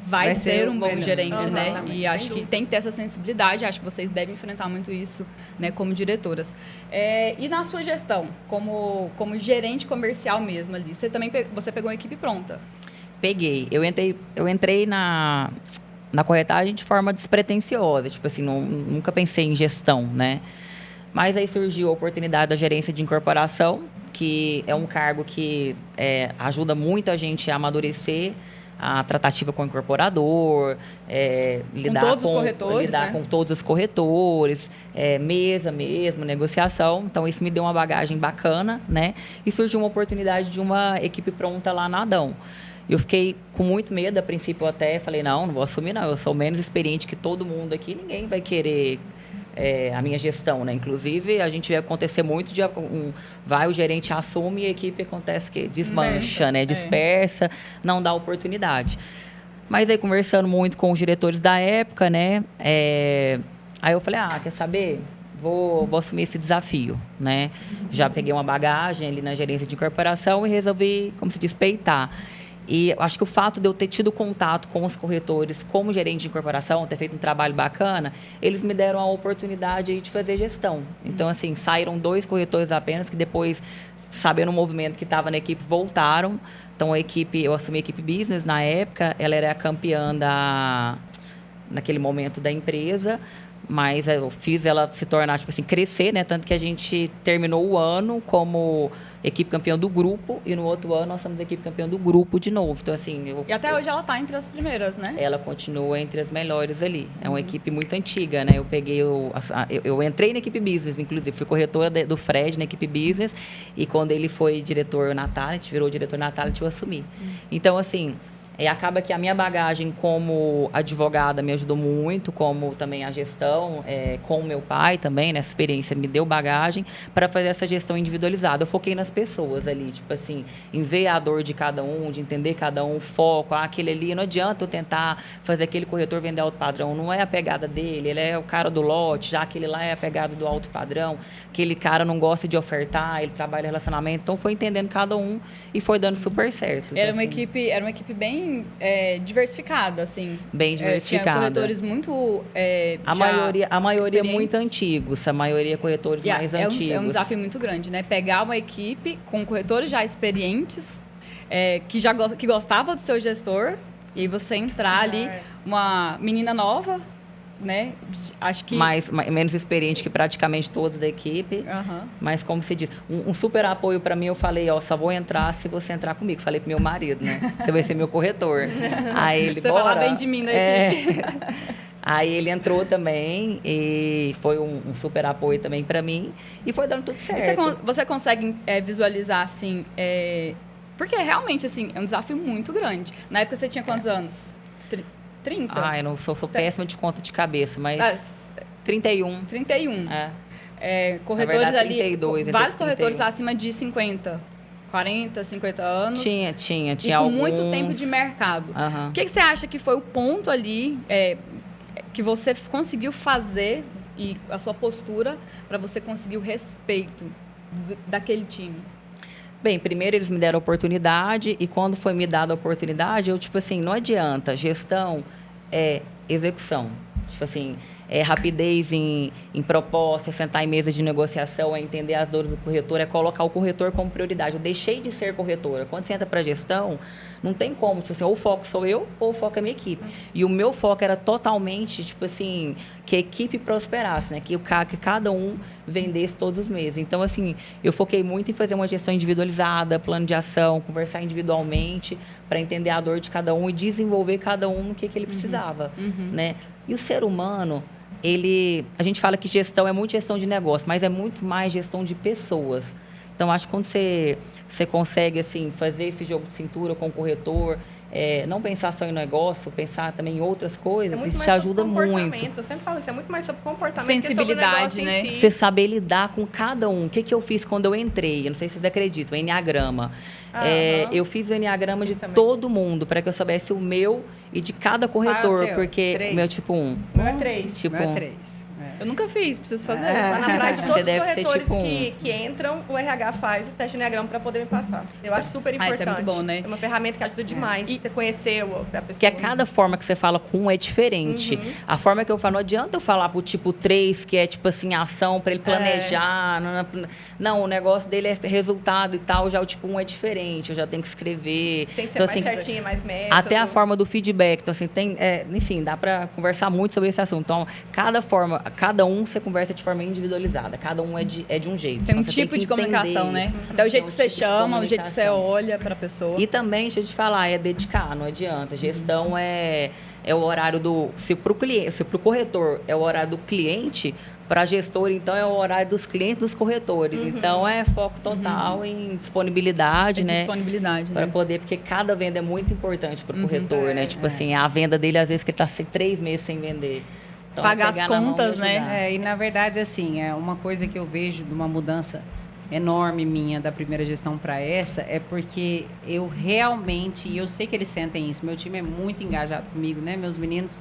vai ser um bom gerente, né? Exatamente. E acho que tem que ter essa sensibilidade. Acho que vocês devem enfrentar muito isso, né? Como diretoras. E na sua gestão, como gerente comercial mesmo ali, você pegou uma equipe pronta? Peguei. Eu entrei na corretagem de forma despretensiosa. Tipo assim, nunca pensei em gestão, né? Mas aí surgiu a oportunidade da gerência de incorporação, que é um cargo que ajuda muito a gente a amadurecer a tratativa com o incorporador, lidar com todos os corretores, mesa mesmo, negociação. Então, isso me deu uma bagagem bacana, né? E surgiu uma oportunidade de uma equipe pronta lá na Adão. Eu fiquei com muito medo, a princípio eu até falei, não vou assumir não, eu sou menos experiente que todo mundo aqui, ninguém vai querer... a minha gestão, né? Inclusive, a gente vê acontecer muito de o gerente assume e a equipe acontece que desmancha, né? Dispersa, não dá oportunidade. Mas aí, conversando muito com os diretores da época, né? Aí eu falei, quer saber? Vou assumir esse desafio, né? Já peguei uma bagagem ali na gerência de incorporação e resolvi, como se diz, peitar. E eu acho que o fato de eu ter tido contato com os corretores como gerente de incorporação, ter feito um trabalho bacana, eles me deram a oportunidade aí de fazer gestão. Então, assim, saíram 2 corretores apenas, que depois, sabendo o movimento que estava na equipe, voltaram. Então, eu assumi a equipe business na época, ela era a campeã naquele momento da empresa, mas eu fiz ela se tornar, tipo assim, crescer, né? Tanto que a gente terminou o ano como equipe campeã do grupo e no outro ano nós somos equipe campeã do grupo de novo. Então, assim... E até hoje ela está entre as primeiras, né? Ela continua entre as melhores ali. É uma equipe muito antiga, né? Eu entrei na equipe business, inclusive. Fui corretora do Fred na equipe business e quando ele foi diretor Natal, a gente virou diretor Natal, a gente eu assumi. Então, assim... acaba que a minha bagagem como advogada me ajudou muito, como também a gestão com o meu pai também, né? Essa experiência me deu bagagem para fazer essa gestão individualizada. Eu foquei nas pessoas ali, tipo assim, em ver a dor de cada um, de entender cada um, foco, aquele ali, não adianta eu tentar fazer aquele corretor vender alto padrão, não é a pegada dele, ele é o cara do lote, já aquele lá é a pegada do alto padrão, aquele cara não gosta de ofertar, ele trabalha relacionamento, então foi entendendo cada um e foi dando super certo. Era então, uma equipe bem diversificada, assim. Bem diversificada. Tinha corretores muito a maioria muito antigos, a maioria corretores mais antigos. É um desafio muito grande, né? Pegar uma equipe com corretores já experientes, que gostava do seu gestor, e aí você entrar ali, uma menina nova, né? Acho que menos experiente que praticamente todos da equipe, mas como você diz, um super apoio para mim. Eu falei, só vou entrar se você entrar comigo. Falei pro meu marido, né? Você vai ser meu corretor. Aí ele, você falar bem de mim na equipe. Aí ele entrou também e foi um super apoio também para mim e foi dando tudo certo. Você consegue visualizar assim, porque realmente assim é um desafio muito grande. Na época você tinha quantos anos? 30? Eu não sou péssima de conta de cabeça, mas 31. 31. Corretores verdade, ali, 32, vários 31. corretores acima de 50, 40, 50 anos. Tinha e com alguns. muito tempo de mercado. O que você acha que foi o ponto ali que você conseguiu fazer e a sua postura para você conseguir o respeito daquele time? Bem, primeiro eles me deram a oportunidade e quando foi me dada a oportunidade, eu, tipo assim, não adianta. Gestão é execução. Tipo assim, é rapidez em proposta, sentar em mesa de negociação, é entender as dores do corretor, é colocar o corretor como prioridade. Eu deixei de ser corretora. Quando você entra para gestão, não tem como, tipo assim, ou o foco sou eu ou o foco é a minha equipe. E o meu foco era totalmente, tipo assim, que a equipe prosperasse, né? Que cada um vendesse todos os meses. Então, assim, eu foquei muito em fazer uma gestão individualizada, plano de ação, conversar individualmente para entender a dor de cada um e desenvolver cada um no que ele precisava, né? E o ser humano, a gente fala que gestão é muito gestão de negócio, mas é muito mais gestão de pessoas. Então, acho que quando você consegue assim, fazer esse jogo de cintura com o corretor, não pensar só em negócio, pensar também em outras coisas, isso te ajuda muito. Eu sempre falo isso, é muito mais sobre comportamento, sensibilidade, né? Si. Você saber lidar com cada um. O que eu fiz quando eu entrei? Eu não sei se vocês acreditam, o Enneagrama. Eu fiz o Enneagrama de todo mundo, para que eu soubesse o meu e de cada corretor, porque 3. o meu tipo 1. O meu é 3. Tipo Meu é 1. 3. Eu nunca fiz, preciso fazer. Lá na praia, de todos os deve ser corretores tipo que entram, o RH faz o teste de Enneagrama para poder me passar. Eu acho super importante. Isso é muito bom, né? É uma ferramenta que ajuda demais. Você conhecer a pessoa. Que cada forma que você fala com um é diferente. A forma que eu falo, não adianta eu falar pro tipo 3, que é tipo assim, ação para ele planejar. Não, o negócio dele é resultado e tal. Já o tipo 1 é diferente, eu já tenho que escrever. Tem que ser então, mais assim, certinho, mais método. Até a forma do feedback. Então, assim, enfim, dá para conversar muito sobre esse assunto. Então, cada um você conversa de forma individualizada. Cada um é de um jeito. Tem um então, tipo de comunicação, né? Até o jeito que você chama, o jeito que você olha para a pessoa. E também, deixa eu te falar, é dedicar, não adianta. Gestão é o horário do... Se para o corretor é o horário do cliente, para a gestora, então, é o horário dos clientes dos corretores. Então, é foco total em disponibilidade, né? Disponibilidade, para né? poder, porque cada venda é muito importante para o corretor, né? Tipo assim, a venda dele, às vezes, que ele está 3 meses sem vender. Então, pagar as contas, né? E, na verdade, assim, é uma coisa que eu vejo de uma mudança enorme minha da primeira gestão para essa é porque eu realmente, e eu sei que eles sentem isso, meu time é muito engajado comigo, né? Meus meninos,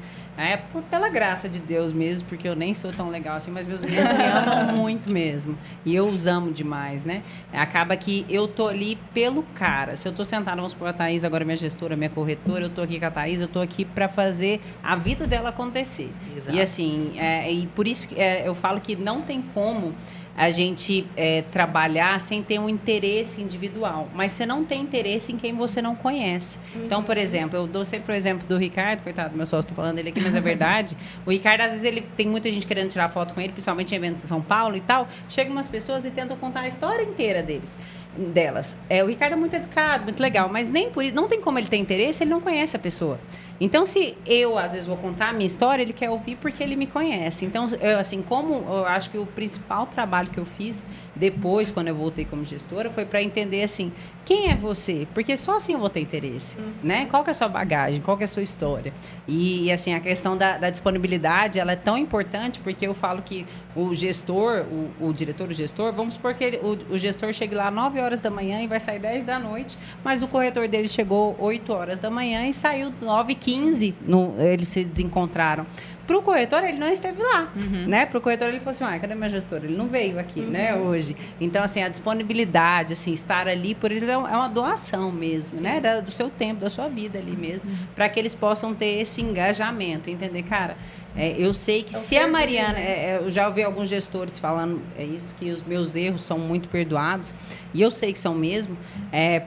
pela graça de Deus mesmo, porque eu nem sou tão legal assim, mas meus meninos me amam muito mesmo. E eu os amo demais, né? Acaba que eu tô ali pelo cara. Se eu tô sentada, vamos supor, a Thaís, agora minha gestora, minha corretora, eu tô aqui com a Thaís, eu tô aqui para fazer a vida dela acontecer. Exato. E assim, e por isso eu falo que não tem como a gente trabalhar sem ter um interesse individual. Mas você não tem interesse em quem você não conhece. Uhum. Então, por exemplo, eu dou sempre o exemplo do Ricardo, coitado, meu sócio, estou falando dele aqui, mas é verdade. O Ricardo, às vezes, tem muita gente querendo tirar foto com ele, principalmente em eventos em São Paulo e tal. Chegam umas pessoas e tentam contar a história inteira delas. O Ricardo é muito educado, muito legal, mas nem por isso, não tem como ele ter interesse, ele não conhece a pessoa. Então, se eu, às vezes, vou contar a minha história, ele quer ouvir porque ele me conhece. Então, eu acho que o principal trabalho que eu fiz depois, quando eu voltei como gestora, foi para entender, assim, quem é você? Porque só assim eu vou ter interesse, né? Qual que é a sua bagagem? Qual que é a sua história? E assim, a questão da disponibilidade, ela é tão importante porque eu falo que o gestor, o diretor, o gestor, vamos supor que o gestor chegue lá 9 horas da manhã e vai sair 10 da noite, mas o corretor dele chegou 8 horas da manhã e saiu 9h15, eles se desencontraram. Para o corretor, ele não esteve lá, né? Para o corretor, ele falou assim, cadê minha gestora? Ele não veio aqui, né, hoje. Então, assim, a disponibilidade, assim, estar ali por eles é uma doação mesmo, né? Do seu tempo, da sua vida ali mesmo, para que eles possam ter esse engajamento, entender, cara... eu sei que se a Mariana... eu já ouvi alguns gestores falando isso, que os meus erros são muito perdoados, e eu sei que são mesmo,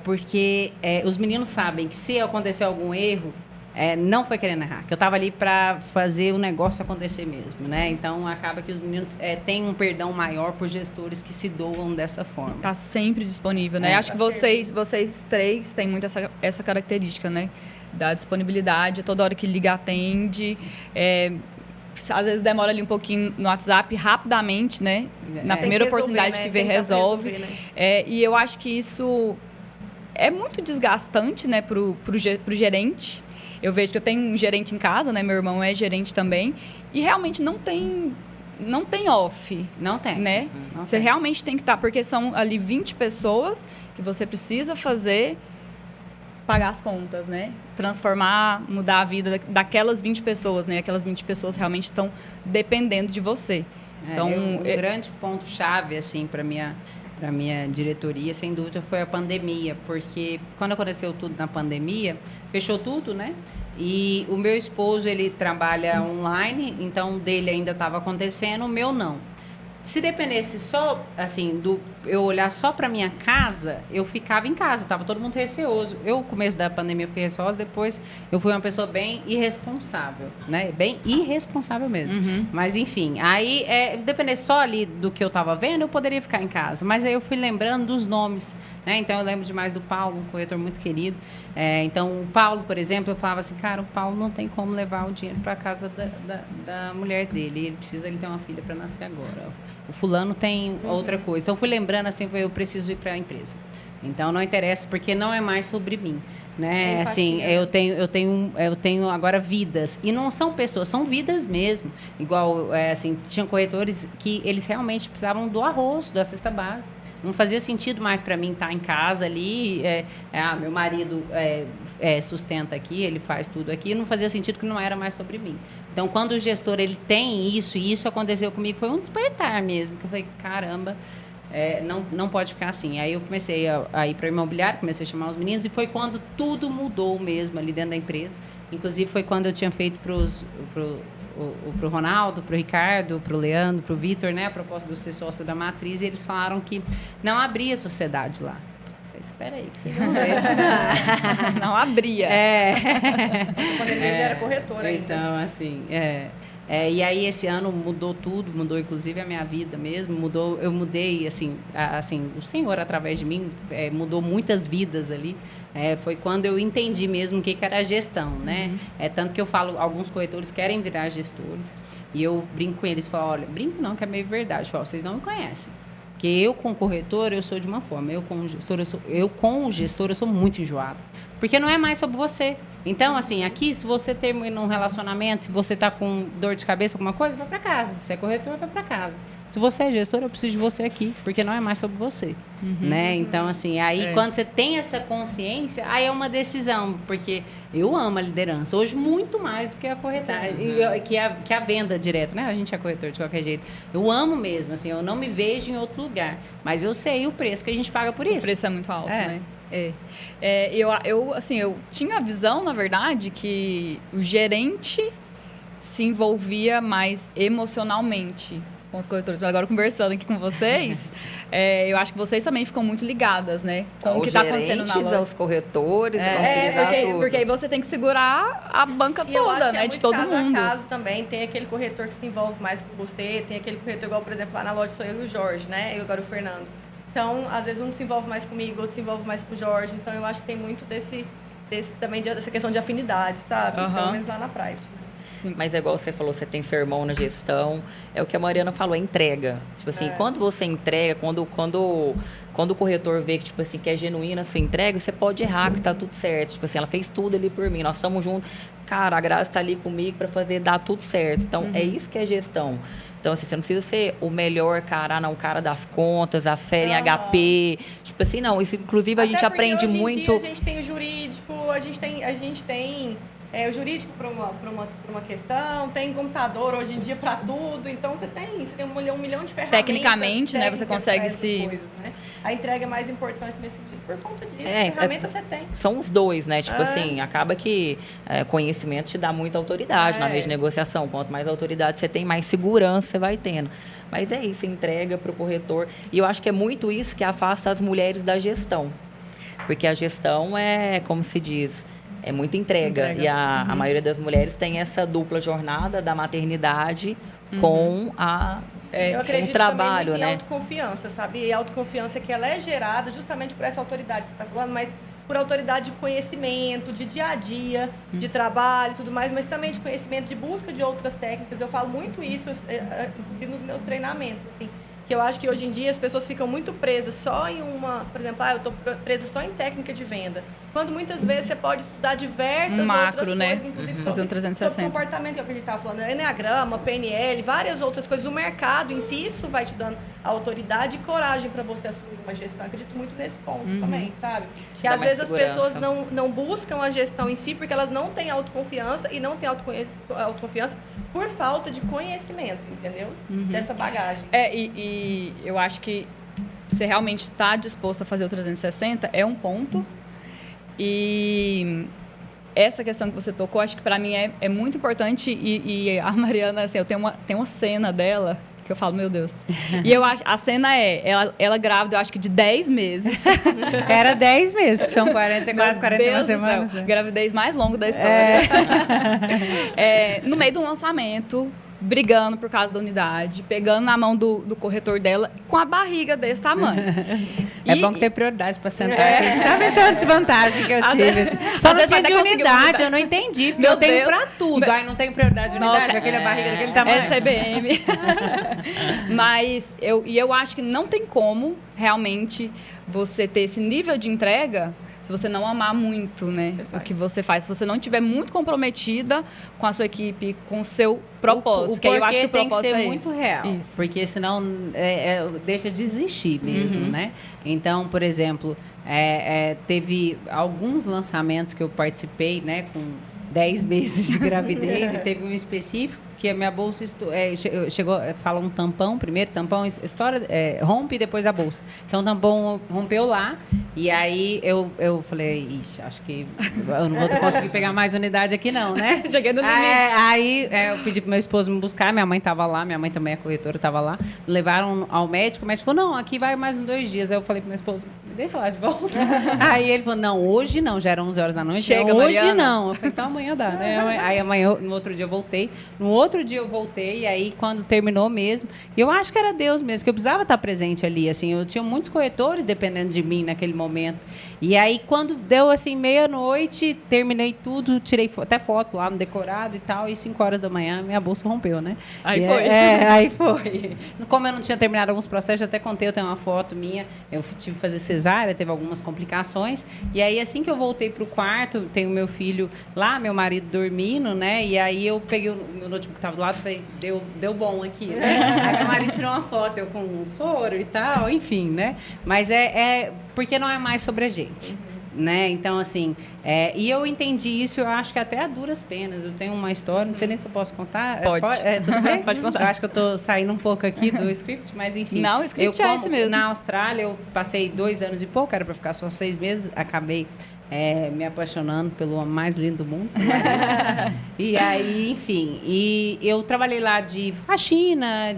porque os meninos sabem que se acontecer algum erro, não foi querendo errar, que eu estava ali para fazer o negócio acontecer mesmo, né? Então, acaba que os meninos têm um perdão maior por gestores que se doam dessa forma. Está sempre disponível, né? Acho que vocês três têm muito essa característica, né? Da disponibilidade, toda hora que liga, atende. Às vezes demora ali um pouquinho no WhatsApp, rapidamente, né? Na primeira oportunidade que vê, resolve. Né? E eu acho que isso é muito desgastante, né? Pro gerente. Eu vejo que eu tenho um gerente em casa, né? Meu irmão é gerente também. E realmente não tem off. Não tem. Né? Não você tem. realmente tem que estar, porque são ali 20 pessoas que você precisa pagar as contas, né? Transformar, mudar a vida daquelas 20 pessoas, né? Aquelas 20 pessoas realmente estão dependendo de você. Então, um grande ponto-chave, assim, para minha diretoria, sem dúvida, foi a pandemia, porque quando aconteceu tudo na pandemia, fechou tudo, né? E o meu esposo, ele trabalha online, então dele ainda estava acontecendo, o meu não. Se dependesse só, assim, eu olhar só para minha casa, eu ficava em casa, estava todo mundo receoso. Eu, no começo da pandemia, eu fiquei receosa, depois eu fui uma pessoa bem irresponsável, né? Bem irresponsável mesmo. Mas, enfim, aí, se dependesse só ali do que eu estava vendo, eu poderia ficar em casa. Mas aí eu fui lembrando dos nomes, né? Então, eu lembro demais do Paulo, um corretor muito querido. Então, o Paulo, por exemplo, eu falava assim, cara, o Paulo não tem como levar o dinheiro para a casa da mulher dele. Ele tem uma filha para nascer agora. O fulano tem outra coisa. Então, eu fui lembrando assim, eu preciso ir para a empresa. Então, não interessa, porque não é mais sobre mim. Né? Assim, eu tenho agora vidas. E não são pessoas, são vidas mesmo. Igual, assim, tinham corretores que eles realmente precisavam do arroz, da cesta básica. Não fazia sentido mais para mim estar em casa ali. Meu marido sustenta aqui, ele faz tudo aqui. Não fazia sentido, que não era mais sobre mim. Então, quando o gestor ele tem isso, e isso aconteceu comigo, foi um despertar mesmo. Que eu falei, caramba, não pode ficar assim. Aí eu comecei a ir para o imobiliário, comecei a chamar os meninos, e foi quando tudo mudou mesmo ali dentro da empresa. Inclusive, foi quando eu tinha feito pro Ronaldo, pro Ricardo, pro Leandro, pro Vitor, né, a proposta de ser sócio da Matriz, e eles falaram que não abria sociedade lá. Espera aí, que você não vê isso. Não abria. Quando ele era corretor ainda. Então, assim, e aí esse ano mudou tudo, mudou inclusive a minha vida mesmo, eu mudei, assim, o Senhor através de mim mudou muitas vidas ali. Foi quando eu entendi mesmo o que era a gestão, né? Tanto que eu falo, alguns corretores querem virar gestores, e eu brinco com eles, falo, olha, brinco não, que é meio verdade, falo, vocês não me conhecem. Porque eu, com corretor, eu sou de uma forma. Eu, com o gestor, eu sou muito enjoada. Porque não é mais sobre você. Então, assim, aqui, se você termina um relacionamento, se você está com dor de cabeça, alguma coisa, vai para casa. Se é corretor, vai para casa. Se você é gestor, eu preciso de você aqui, porque não é mais sobre você, né? Então, assim, aí quando você tem essa consciência, aí é uma decisão, porque eu amo a liderança, hoje muito mais do que a corretagem, que a venda direta, né? A gente é corretor de qualquer jeito. Eu amo mesmo, assim, eu não me vejo em outro lugar, mas eu sei o preço que a gente paga por isso. O preço é muito alto, né? Eu tinha a visão, na verdade, que o gerente se envolvia mais emocionalmente com os corretores. Mas agora, conversando aqui com vocês, eu acho que vocês também ficam muito ligadas, né? Com o que está acontecendo na loja. Os corretores, porque aí você tem que segurar a banca E eu acho toda, que né? é De muito todo caso mundo. a caso também. Tem aquele corretor que se envolve mais com você, tem aquele corretor igual, por exemplo, lá na loja sou eu e o Jorge, né? Eu agora o Fernando. Então, às vezes um se envolve mais comigo, outro se envolve mais com o Jorge. Então, eu acho que tem muito dessa questão de afinidade, sabe? Pelo menos lá na Private. Sim. Mas é igual você falou, você tem seu irmão na gestão. É o que a Mariana falou, é entrega. Tipo assim, quando você entrega, quando o corretor vê que, tipo assim, que é genuína a sua entrega, você pode errar, que tá tudo certo. Tipo assim, ela fez tudo ali por mim, nós estamos juntos. Cara, a Graça tá ali comigo para fazer dar tudo certo. Então, é isso que é gestão. Então, assim, você não precisa ser o melhor cara, não, o cara das contas, a fera em HP. Tipo assim, não. Isso, inclusive, a gente aprende hoje em muito. Dia, a gente tem o jurídico, a gente tem o jurídico para uma questão, tem computador hoje em dia para tudo, então você tem um milhão de ferramentas. Tecnicamente, né, você consegue se... Coisas, né? A entrega é mais importante nesse sentido, por conta disso, ferramentas você tem. São os dois, né? Tipo assim, acaba que conhecimento te dá muita autoridade na mesa de negociação. Quanto mais autoridade você tem, mais segurança você vai tendo. Mas é isso, entrega para o corretor. E eu acho que é muito isso que afasta as mulheres da gestão. Porque a gestão é, como se diz... É muita entrega. E a maioria das mulheres tem essa dupla jornada da maternidade com eu acredito o trabalho, também muito né? em autoconfiança, sabe? E autoconfiança que ela é gerada justamente por essa autoridade que você está falando, mas por autoridade de conhecimento, de dia a dia, de trabalho e tudo mais, mas também de conhecimento, de busca de outras técnicas. Eu falo muito isso, inclusive nos meus treinamentos, assim. Que eu acho que hoje em dia as pessoas ficam muito presas só em por exemplo, eu estou presa só em técnica de venda. Quando muitas vezes você pode estudar diversas outras coisas, inclusive fazer um 360. sobre comportamento, que é o que a gente estava falando, Enneagrama, PNL, várias outras coisas. O mercado em si, isso vai te dando autoridade e coragem para você assumir uma gestão. Acredito muito nesse ponto também, sabe? Que às vezes as pessoas não buscam a gestão em si porque elas não têm autoconfiança e não têm autoconfiança por falta de conhecimento, entendeu? Dessa bagagem. E eu acho que você realmente está disposto a fazer o 360 é um ponto. E essa questão que você tocou, acho que para mim é muito importante. E a Mariana, assim, eu tenho uma cena dela que eu falo, meu Deus. E eu acho, a cena ela grávida, eu acho que de 10 meses. Era 10 meses, que são quase 41 semanas. Gravidez mais longa da história. No meio de um lançamento, brigando por causa da unidade, pegando na mão do corretor dela, com a barriga desse tamanho. Bom que tem prioridade para sentar. Sabe tanto de vantagem que eu tive. Só não tinha de unidade, eu não entendi. Porque eu tenho para tudo. Aí não tenho prioridade de unidade, aquele barriga daquele tamanho. SBM. Mas eu acho que não tem como realmente você ter esse nível de entrega se você não amar muito, né, o que você faz. Se você não estiver muito comprometida com a sua equipe, com o seu propósito. Que aí eu acho que o propósito tem que ser é muito real. Isso. Porque senão deixa de existir mesmo, né? Então, por exemplo, teve alguns lançamentos que eu participei, né, com 10 meses de gravidez e teve um específico que a minha bolsa chegou, fala um tampão, primeiro tampão, rompe e depois a bolsa. Então o tampão rompeu lá e aí eu falei, ixi, acho que eu não vou conseguir pegar mais unidade aqui não, né? Cheguei no limite. Aí eu pedi pro meu esposo me buscar, minha mãe estava lá, minha mãe também é corretora, estava lá, me levaram ao médico, o médico falou, não, aqui vai mais uns 2 dias. Aí eu falei pro meu esposo, me deixa lá de volta. Aí ele falou, não, hoje não, já eram 11 horas da noite. Chega, hoje Mariana. não. Eu falei, então amanhã dá, né? Aí amanhã, no outro dia eu voltei, outro dia eu voltei, e aí quando terminou mesmo, eu acho que era Deus mesmo, que eu precisava estar presente ali, assim, eu tinha muitos corretores dependendo de mim naquele momento. E aí quando deu assim meia-noite, terminei tudo, tirei até foto lá no decorado e tal, e 5 horas da manhã minha bolsa rompeu, né? Aí foi. Aí foi. Como eu não tinha terminado alguns processos, eu até contei, eu tenho uma foto minha, eu tive que fazer cesárea, teve algumas complicações. E aí, assim que eu voltei para o quarto, tem o meu filho lá, meu marido dormindo, né? E aí eu peguei o meu notebook que estava do lado e falei, deu bom aqui, né? Aí meu marido tirou uma foto, eu com um soro e tal, enfim, né? Mas porque não é mais sobre a gente. Né? Então, assim, e eu entendi isso, eu acho que até a duras penas. Eu tenho uma história, não sei nem se eu posso contar. Pode. Tudo bem? Pode contar. Eu acho que eu estou saindo um pouco aqui do script, mas enfim. Não, o script é esse mesmo. Na Austrália, eu passei 2 anos e pouco, era para ficar só 6 meses, acabei me apaixonando pelo homem mais lindo do mundo. E aí, enfim, e eu trabalhei lá de faxina,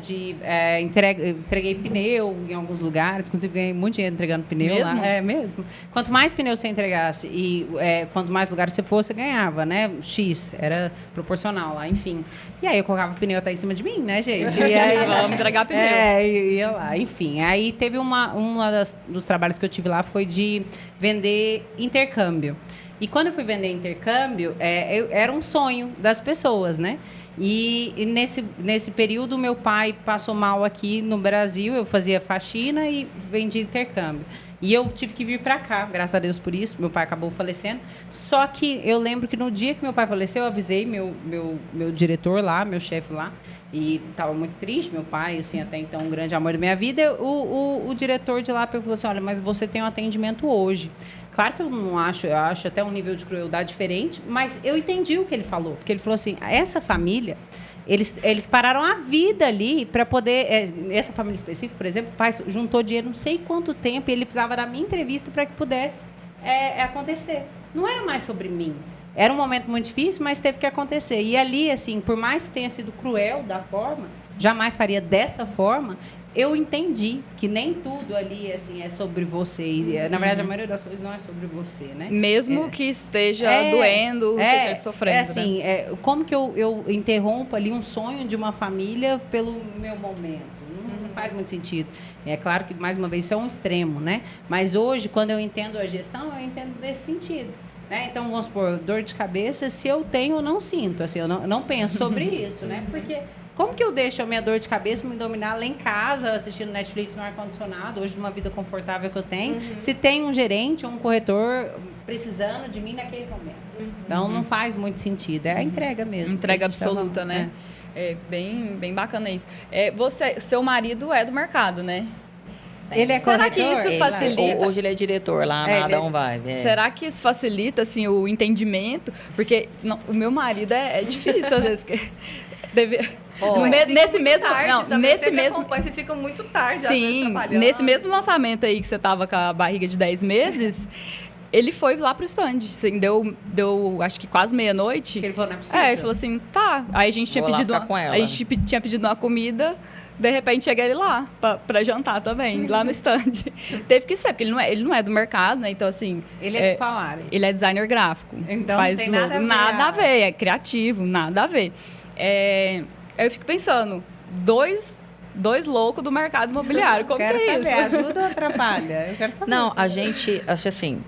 entreguei pneu em alguns lugares, inclusive ganhei muito dinheiro entregando pneu mesmo? lá. É mesmo. Quanto mais pneu você entregasse e quanto mais lugares você fosse, você ganhava, né? X, era proporcional lá, enfim. E aí eu colocava o pneu até em cima de mim, né, gente? E aí, Vamos entregar pneu. Ia lá, enfim. Aí teve dos trabalhos que eu tive lá foi de vender intercâmbio. E quando eu fui vender intercâmbio, era um sonho das pessoas, né? E nesse período, meu pai passou mal aqui no Brasil, eu fazia faxina e vendia intercâmbio. E eu tive que vir para cá, graças a Deus por isso, meu pai acabou falecendo. Só que eu lembro que no dia que meu pai faleceu, eu avisei meu diretor lá, meu chefe lá, e estava muito triste, meu pai, assim, até então um grande amor da minha vida. O diretor de lá falou assim, olha, mas você tem um atendimento hoje. Claro que eu não acho, eu acho até um nível de crueldade diferente, mas eu entendi o que ele falou, porque ele falou assim, essa família, eles pararam a vida ali para poder, essa família específica, por exemplo, o pai juntou dinheiro não sei quanto tempo e ele precisava da minha entrevista para que pudesse acontecer. Não era mais sobre mim. Era um momento muito difícil, mas teve que acontecer. E ali, assim, por mais que tenha sido cruel da forma, jamais faria dessa forma, eu entendi que nem tudo ali assim é sobre você. E, na verdade, a maioria das coisas não é sobre você, né? Mesmo que esteja doendo, você esteja sofrendo. Assim, né? Como que eu interrompo ali um sonho de uma família pelo meu momento? Não faz muito sentido. É claro que, mais uma vez, isso é um extremo, né? Mas hoje, quando eu entendo a gestão, eu entendo desse sentido. Né? Então, vamos supor, dor de cabeça, se eu tenho, eu não sinto. Assim, eu não penso sobre isso, né? Porque como que eu deixo a minha dor de cabeça me dominar lá em casa, assistindo Netflix no ar-condicionado, hoje, numa vida confortável que eu tenho, se tem um gerente ou um corretor precisando de mim naquele momento? Então, não faz muito sentido. É a entrega mesmo. Entrega absoluta, né? É bem, bem bacana isso. Seu marido é do mercado, né? Ele é Será corretor? que isso facilita? Hoje ele é diretor lá na Adão Vibe. Será que isso facilita assim, o entendimento? Porque o meu marido é difícil, às vezes. Nesse mesmo. Vocês ficam muito tarde. Sim, nesse mesmo lançamento aí que você tava com a barriga de 10 meses. Ele foi lá pro stand, assim, deu acho que quase meia-noite. Ele falou, não é possível. Ele falou assim, tá. Aí a gente tinha pedido uma comida, de repente chega ele lá pra jantar também, lá no stand. Teve que ser, porque ele não é do mercado, né? Então, assim... Ele é de qual área? Ele é designer gráfico. Então, faz não tem logo. Nada a ver, é criativo, nada a ver. Eu fico pensando, dois loucos do mercado imobiliário, como que é isso? Ajuda ou atrapalha? Eu quero saber. Não, a gente, acho assim...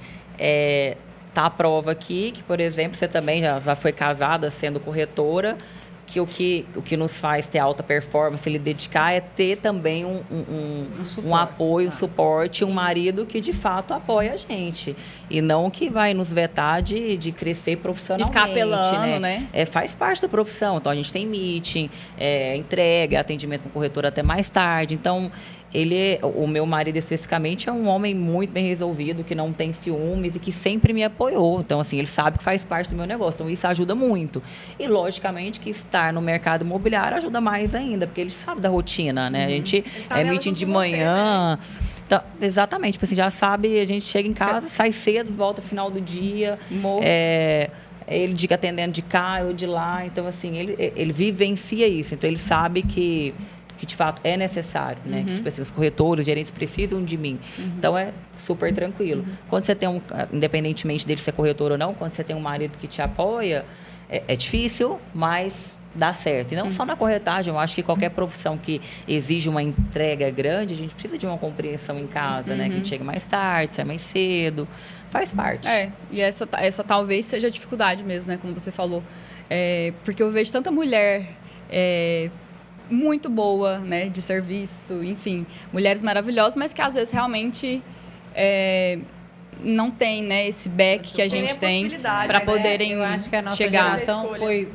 tá a prova aqui, que, por exemplo, você também já foi casada sendo corretora, que o que nos faz ter alta performance, ele dedicar, é ter também um apoio, um suporte, um marido que, de fato, apoia a gente. E não que vai nos vetar de crescer profissionalmente. E ficar apelando, né? Faz parte da profissão. Então, a gente tem meeting, entrega, atendimento com o corretor até mais tarde. Então, o meu marido especificamente é um homem muito bem resolvido, que não tem ciúmes e que sempre me apoiou. Então, assim, ele sabe que faz parte do meu negócio. Então, isso ajuda muito. E, logicamente, que estar no mercado imobiliário ajuda mais ainda, porque ele sabe da rotina, né? A gente meeting de manhã... Você, né? Então, exatamente. Tipo assim, já sabe, a gente chega em casa, sai cedo, volta no final do dia. Ele diga atendendo de cá, eu de lá. Então, assim, ele vivencia isso. Então, ele sabe que de fato é necessário, né? Que, tipo assim, os corretores, os gerentes precisam de mim. Então, é super tranquilo. Quando você tem independentemente dele ser corretor ou não, quando você tem um marido que te apoia, é difícil, mas dá certo. E não só na corretagem, eu acho que qualquer profissão que exige uma entrega grande, a gente precisa de uma compreensão em casa, né? Que a gente chega mais tarde, sai mais cedo, faz parte. E essa talvez seja a dificuldade mesmo, né? Como você falou. Porque eu vejo tanta mulher... muito boa, né, de serviço, enfim, mulheres maravilhosas, mas que às vezes realmente não tem, né, esse back que a gente tem possibilidade, para mas poderem eu acho que a nossa chegar. geração foi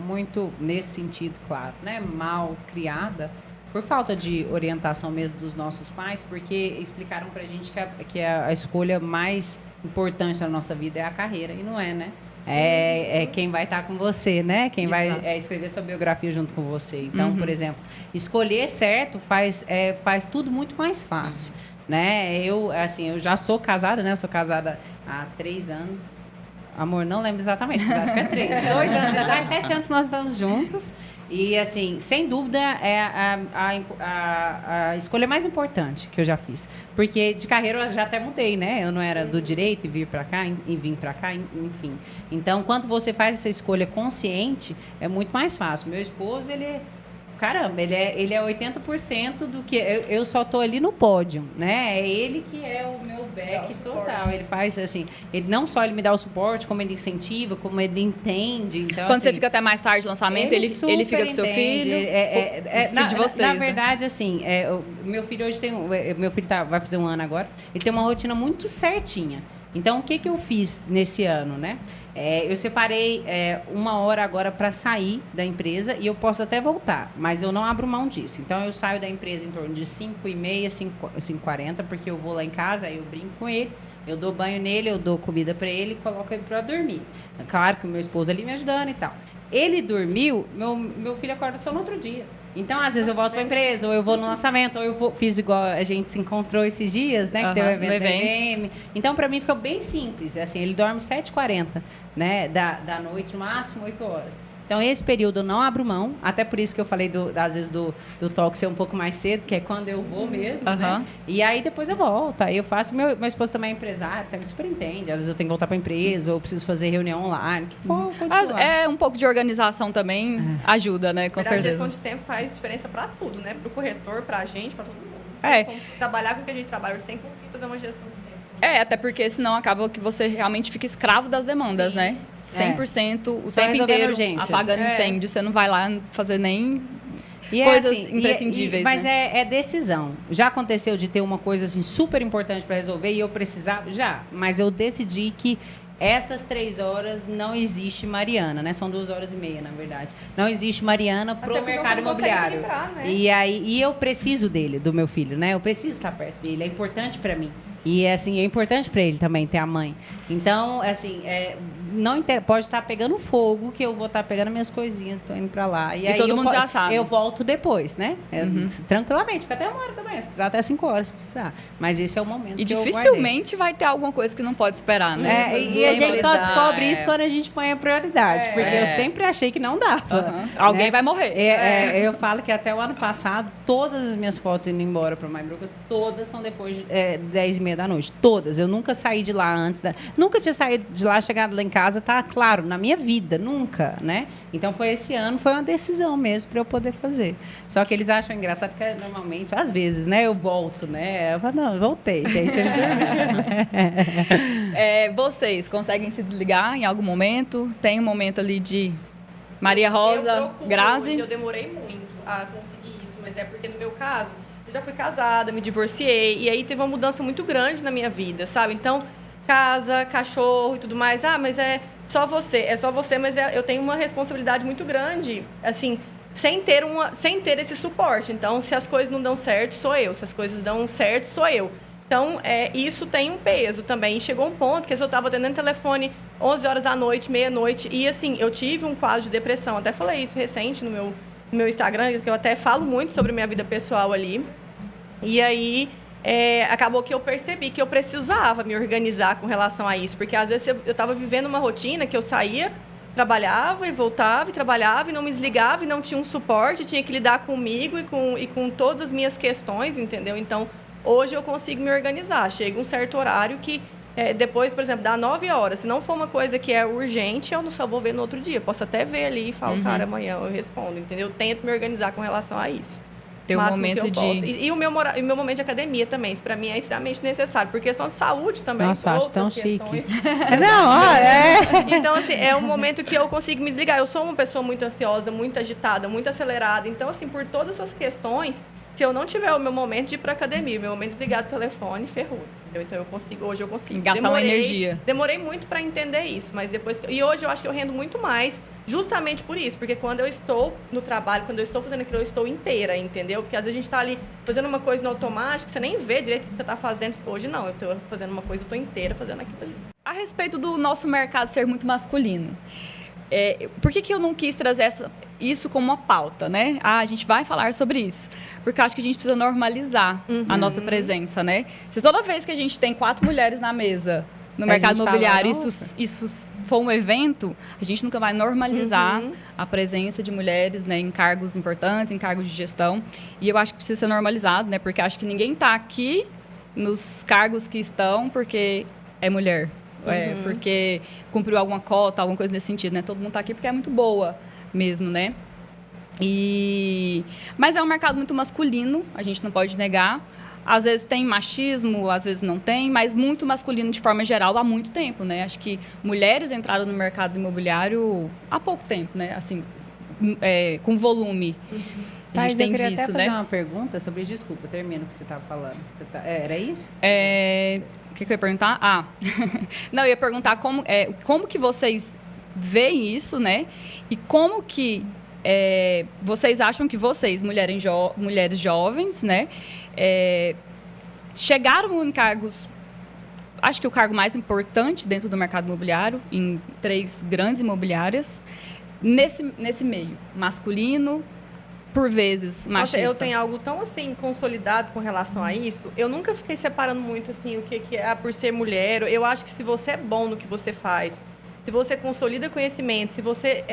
muito nesse sentido, claro, né, mal criada por falta de orientação mesmo dos nossos pais, porque explicaram pra gente que a escolha mais importante da nossa vida é a carreira, e não é, né? É quem vai estar com você, né? Quem vai escrever sua biografia junto com você. Então, por exemplo, escolher certo faz tudo muito mais fácil, né? Eu já sou casada, né? Sou casada há 3 anos. Amor, não lembro exatamente, mas acho que é 3. 2 anos atrás, 7 anos nós estamos juntos. E, assim, sem dúvida, é a escolha mais importante que eu já fiz. Porque de carreira eu já até mudei, né? Eu não era do direito e vim para cá, enfim. Então, quando você faz essa escolha consciente, é muito mais fácil. Meu esposo, caramba, ele é 80% do que... Eu só estou ali no pódio, né? É ele que é o meu back total. Ele faz, assim... Ele me dá o suporte, como ele incentiva, como ele entende. Então, Quando assim, você fica até mais tarde no lançamento, ele fica com seu filho? Filho de vocês, na né? verdade, assim, meu filho hoje meu filho vai fazer 1 ano agora. Ele tem uma rotina muito certinha. Então, o que eu fiz nesse ano, né? Eu separei 1 hora agora para sair da empresa e eu posso até voltar, mas eu não abro mão disso. Então, eu saio da empresa em torno de 5h30, 5h40, porque eu vou lá em casa, aí eu brinco com ele, eu dou banho nele, eu dou comida para ele e coloco ele para dormir. Claro que o meu esposo ali me ajudando e tal. Ele dormiu, meu filho acorda só no outro dia. Então, às vezes eu volto para a empresa, ou eu vou no lançamento, ou eu fiz igual a gente se encontrou esses dias, né? Que teve o evento da IBM. Então, para mim, fica bem simples. Assim, ele dorme 7h40, né? Da noite, no máximo 8 horas. Então, esse período eu não abro mão, até por isso que eu falei, às vezes, do talk ser um pouco mais cedo, que é quando eu vou mesmo, né? E aí, depois eu volto, aí eu faço... Meu esposo também é empresário, então ele super entende. Às vezes eu tenho que voltar para a empresa, ou preciso fazer reunião online, que for, um pouco de organização também ajuda, né? Com certeza. A gestão de tempo faz diferença para tudo, né? Para o corretor, para a gente, para todo mundo. Como trabalhar com o que a gente trabalha sem conseguir fazer uma gestão de tempo. Até porque senão acaba que você realmente fica escravo das demandas, né? 100% o Só tempo inteiro urgência. apagando incêndio. Você não vai lá fazer nem coisas imprescindíveis. Mas né? é decisão. Já aconteceu de ter uma coisa assim super importante para resolver e eu precisava? Já. Mas eu decidi que essas 3 horas não existe Mariana, né? São 2h30, na verdade. Não existe Mariana pro mercado imobiliário. Né? E eu preciso dele, do meu filho, né? Eu preciso estar perto dele. É importante para mim. E, assim, é importante para ele também ter a mãe. Então, assim, pode estar pegando fogo, que eu vou estar pegando minhas coisinhas, estou indo para lá. E aí todo mundo já sabe. Eu volto depois, né? Tranquilamente, fica até 1 hora também, se precisar, até 5 horas, se precisar. Mas esse é o momento e que dificilmente vai ter alguma coisa que não pode esperar, né? E a gente só descobre isso quando a gente põe a prioridade, porque eu sempre achei que não dava. Alguém vai morrer. Eu falo que até o ano passado, todas as minhas fotos indo embora para o MyBroker, todas são depois de 10h30 da noite. Todas. Eu nunca saí de lá antes. Nunca tinha saído de lá, chegado lá em casa, tá claro, na minha vida. Nunca, né? Então, esse ano foi uma decisão mesmo para eu poder fazer. Só que eles acham engraçado que, normalmente, às vezes, né? Eu volto, né? Eu falo, não, eu voltei, gente. Vocês conseguem se desligar em algum momento? Tem um momento ali de Maria Rosa, Grazi? Eu demorei muito a conseguir isso, mas é porque, no meu caso... Eu já fui casada, me divorciei, e aí teve uma mudança muito grande na minha vida, sabe? Então, casa, cachorro e tudo mais. Mas é só você, mas eu tenho uma responsabilidade muito grande, assim, sem ter esse suporte. Então, se as coisas não dão certo, sou eu. Se as coisas dão certo, sou eu. Então, isso tem um peso também. E chegou um ponto que eu estava atendendo telefone 11 horas da noite, meia-noite, e assim, eu tive um quadro de depressão. Até falei isso recente no meu Instagram, que eu até falo muito sobre minha vida pessoal ali. E aí, acabou que eu percebi que eu precisava me organizar com relação a isso. Porque, às vezes, eu estava vivendo uma rotina que eu saía, trabalhava e voltava, e trabalhava e não me desligava, e não tinha um suporte, tinha que lidar comigo e com todas as minhas questões, entendeu? Então, hoje eu consigo me organizar. Chega um certo horário que... depois, por exemplo, dá 9 horas. Se não for uma coisa que é urgente, eu não só vou ver no outro dia. Posso até ver ali e falo, cara, amanhã eu respondo, entendeu? Eu tento me organizar com relação a isso. Ter um momento de... E o meu momento de academia também. Isso, para mim, é extremamente necessário. Por questão de saúde também. Nossa, acho tão chique. Então, assim, é um momento que eu consigo me desligar. Eu sou uma pessoa muito ansiosa, muito agitada, muito acelerada. Então, assim, por todas essas questões... se eu não tiver o meu momento de ir pra academia, o meu momento de desligar o telefone, ferrou. Entendeu? Então hoje eu consigo. Gastar uma energia. Demorei muito para entender isso, mas e hoje eu acho que eu rendo muito mais justamente por isso, porque quando eu estou no trabalho, quando eu estou fazendo aquilo, eu estou inteira, entendeu? Porque às vezes a gente tá ali fazendo uma coisa no automático, você nem vê direito o que você tá fazendo. Hoje não, eu tô fazendo uma coisa, eu tô inteira fazendo aquilo ali. A respeito do nosso mercado ser muito masculino, por que eu não quis trazer isso como uma pauta, né? A gente vai falar sobre isso. Porque eu acho que a gente precisa normalizar a nossa presença, né? Se toda vez que a gente tem 4 mulheres na mesa no mercado imobiliário, isso for um evento, a gente nunca vai normalizar a presença de mulheres, né, em cargos importantes, em cargos de gestão. E eu acho que precisa ser normalizado, né? Porque acho que ninguém está aqui nos cargos que estão porque é mulher. Porque cumpriu alguma cota, alguma coisa nesse sentido, né? Todo mundo está aqui porque é muito boa mesmo, né? Mas é um mercado muito masculino, a gente não pode negar. Às vezes tem machismo, às vezes não tem, mas muito masculino de forma geral há muito tempo, né? Acho que mulheres entraram no mercado imobiliário há pouco tempo, né? Assim, com volume. A gente tem eu queria visto, até fazer né? uma pergunta sobre... Desculpa, termina o que você estava falando. Era isso? O que eu ia perguntar? Não, eu ia perguntar como que vocês veem isso, né? E como que vocês acham que vocês, mulheres jovens, né? Chegaram em cargos... Acho que o cargo mais importante dentro do mercado imobiliário, em 3 grandes imobiliárias, nesse meio masculino, por vezes machista. Nossa, eu tenho algo tão assim consolidado com relação a isso. Eu nunca fiquei separando muito assim o que é por ser mulher. Eu acho que se você é bom no que você faz, se você consolida conhecimento, se você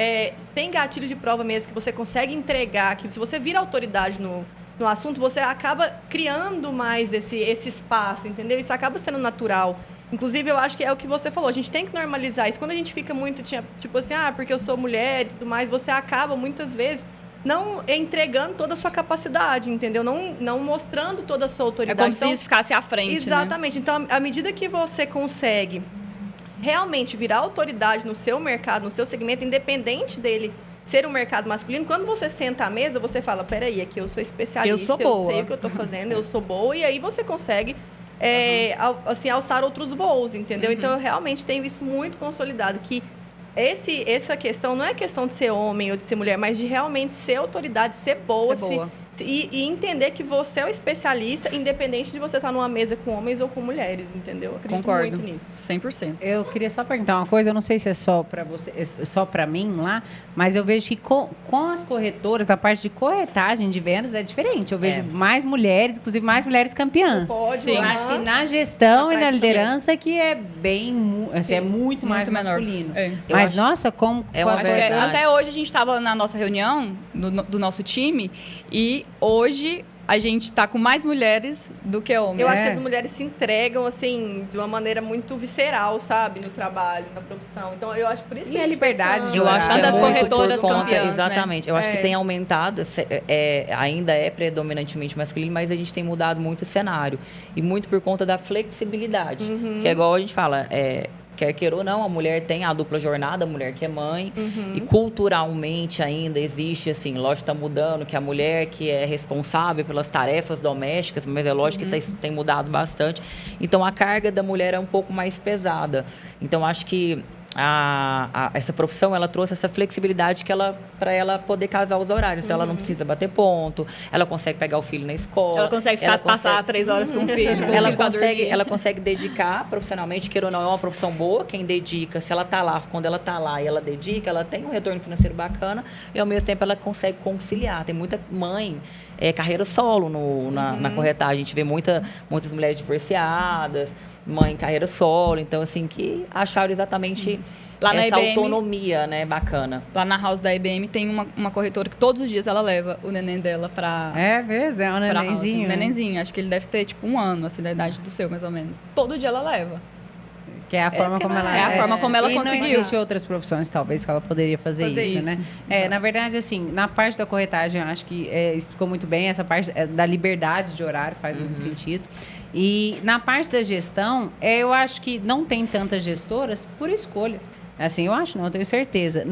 tem gatilho de prova mesmo, que você consegue entregar, que se você vira autoridade no assunto, você acaba criando mais esse espaço, entendeu? Isso acaba sendo natural. Inclusive, eu acho que é o que você falou, a gente tem que normalizar isso. Quando a gente fica muito, tipo assim, porque eu sou mulher e tudo mais, você acaba muitas vezes não entregando toda a sua capacidade, entendeu? Não mostrando toda a sua autoridade. É como se isso ficasse à frente, exatamente. Né? Então, à medida que você consegue realmente virar autoridade no seu mercado, no seu segmento, independente dele ser um mercado masculino, quando você senta à mesa, você fala, peraí, aqui eu sou especialista, eu sei o que eu estou fazendo, eu sou boa, e aí você consegue assim, alçar outros voos, entendeu? Então, eu realmente tenho isso muito consolidado, que essa questão não é questão de ser homem ou de ser mulher, mas de realmente ser autoridade, ser boa. E entender que você é o especialista, independente de você estar numa mesa com homens ou com mulheres, entendeu? Eu acredito Concordo, muito nisso. 100%. Eu queria só perguntar uma coisa, eu não sei se é só para você, só para mim lá, mas eu vejo que com as corretoras, a parte de corretagem de vendas é diferente. Eu vejo mais mulheres, inclusive mais mulheres campeãs. Pode, sim. Eu acho que na gestão e na liderança que é bem, assim, é muito mais menor. masculino. Mas, nossa, como... acho que até hoje a gente estava na nossa reunião do nosso time e hoje a gente está com mais mulheres do que homens. Eu acho que as mulheres se entregam, assim, de uma maneira muito visceral, sabe? No trabalho, na profissão. Então, eu acho por isso que a liberdade de eu acho que tantas muito corretoras por conta, campeãs, exatamente. Né? Eu acho que tem aumentado, ainda é predominantemente masculino, mas a gente tem mudado muito o cenário. E muito por conta da flexibilidade. Que é igual a gente fala, quer queira ou não, a mulher tem a dupla jornada, a mulher que é mãe. E culturalmente ainda existe, assim, lógico que está mudando, que a mulher que é responsável pelas tarefas domésticas, mas é lógico que tem mudado bastante. Então, a carga da mulher é um pouco mais pesada. Então, acho que essa profissão, ela trouxe essa flexibilidade para ela poder casar os horários. Então, ela não precisa bater ponto, ela consegue pegar o filho na escola. Ela consegue passar 3 horas com o filho. Ela consegue dedicar profissionalmente, queira ou não, é uma profissão boa. Quem dedica, se ela está lá, quando ela está lá e ela dedica, ela tem um retorno financeiro bacana e, ao mesmo tempo, ela consegue conciliar. Tem muita mãe... carreira solo na corretagem. A gente vê muitas mulheres divorciadas, mãe em carreira solo. Então, assim, que acharam exatamente lá essa na IBM, autonomia, né, bacana. Lá na house da IBM tem uma corretora que todos os dias ela leva o neném dela pra... mesmo? É um nenenzinho? Um nenenzinho. Acho que ele deve ter, tipo, 1 ano, assim, da idade do seu, mais ou menos. Todo dia ela leva. Que é a forma como ela... É a forma como ela e conseguiu. Não existe outras profissões, talvez, que ela poderia fazer isso, né? Na verdade, assim, na parte da corretagem, eu acho que explicou muito bem. Essa parte da liberdade de horário faz muito sentido. E na parte da gestão, eu acho que não tem tantas gestoras por escolha. Assim, eu acho, não, eu tenho certeza.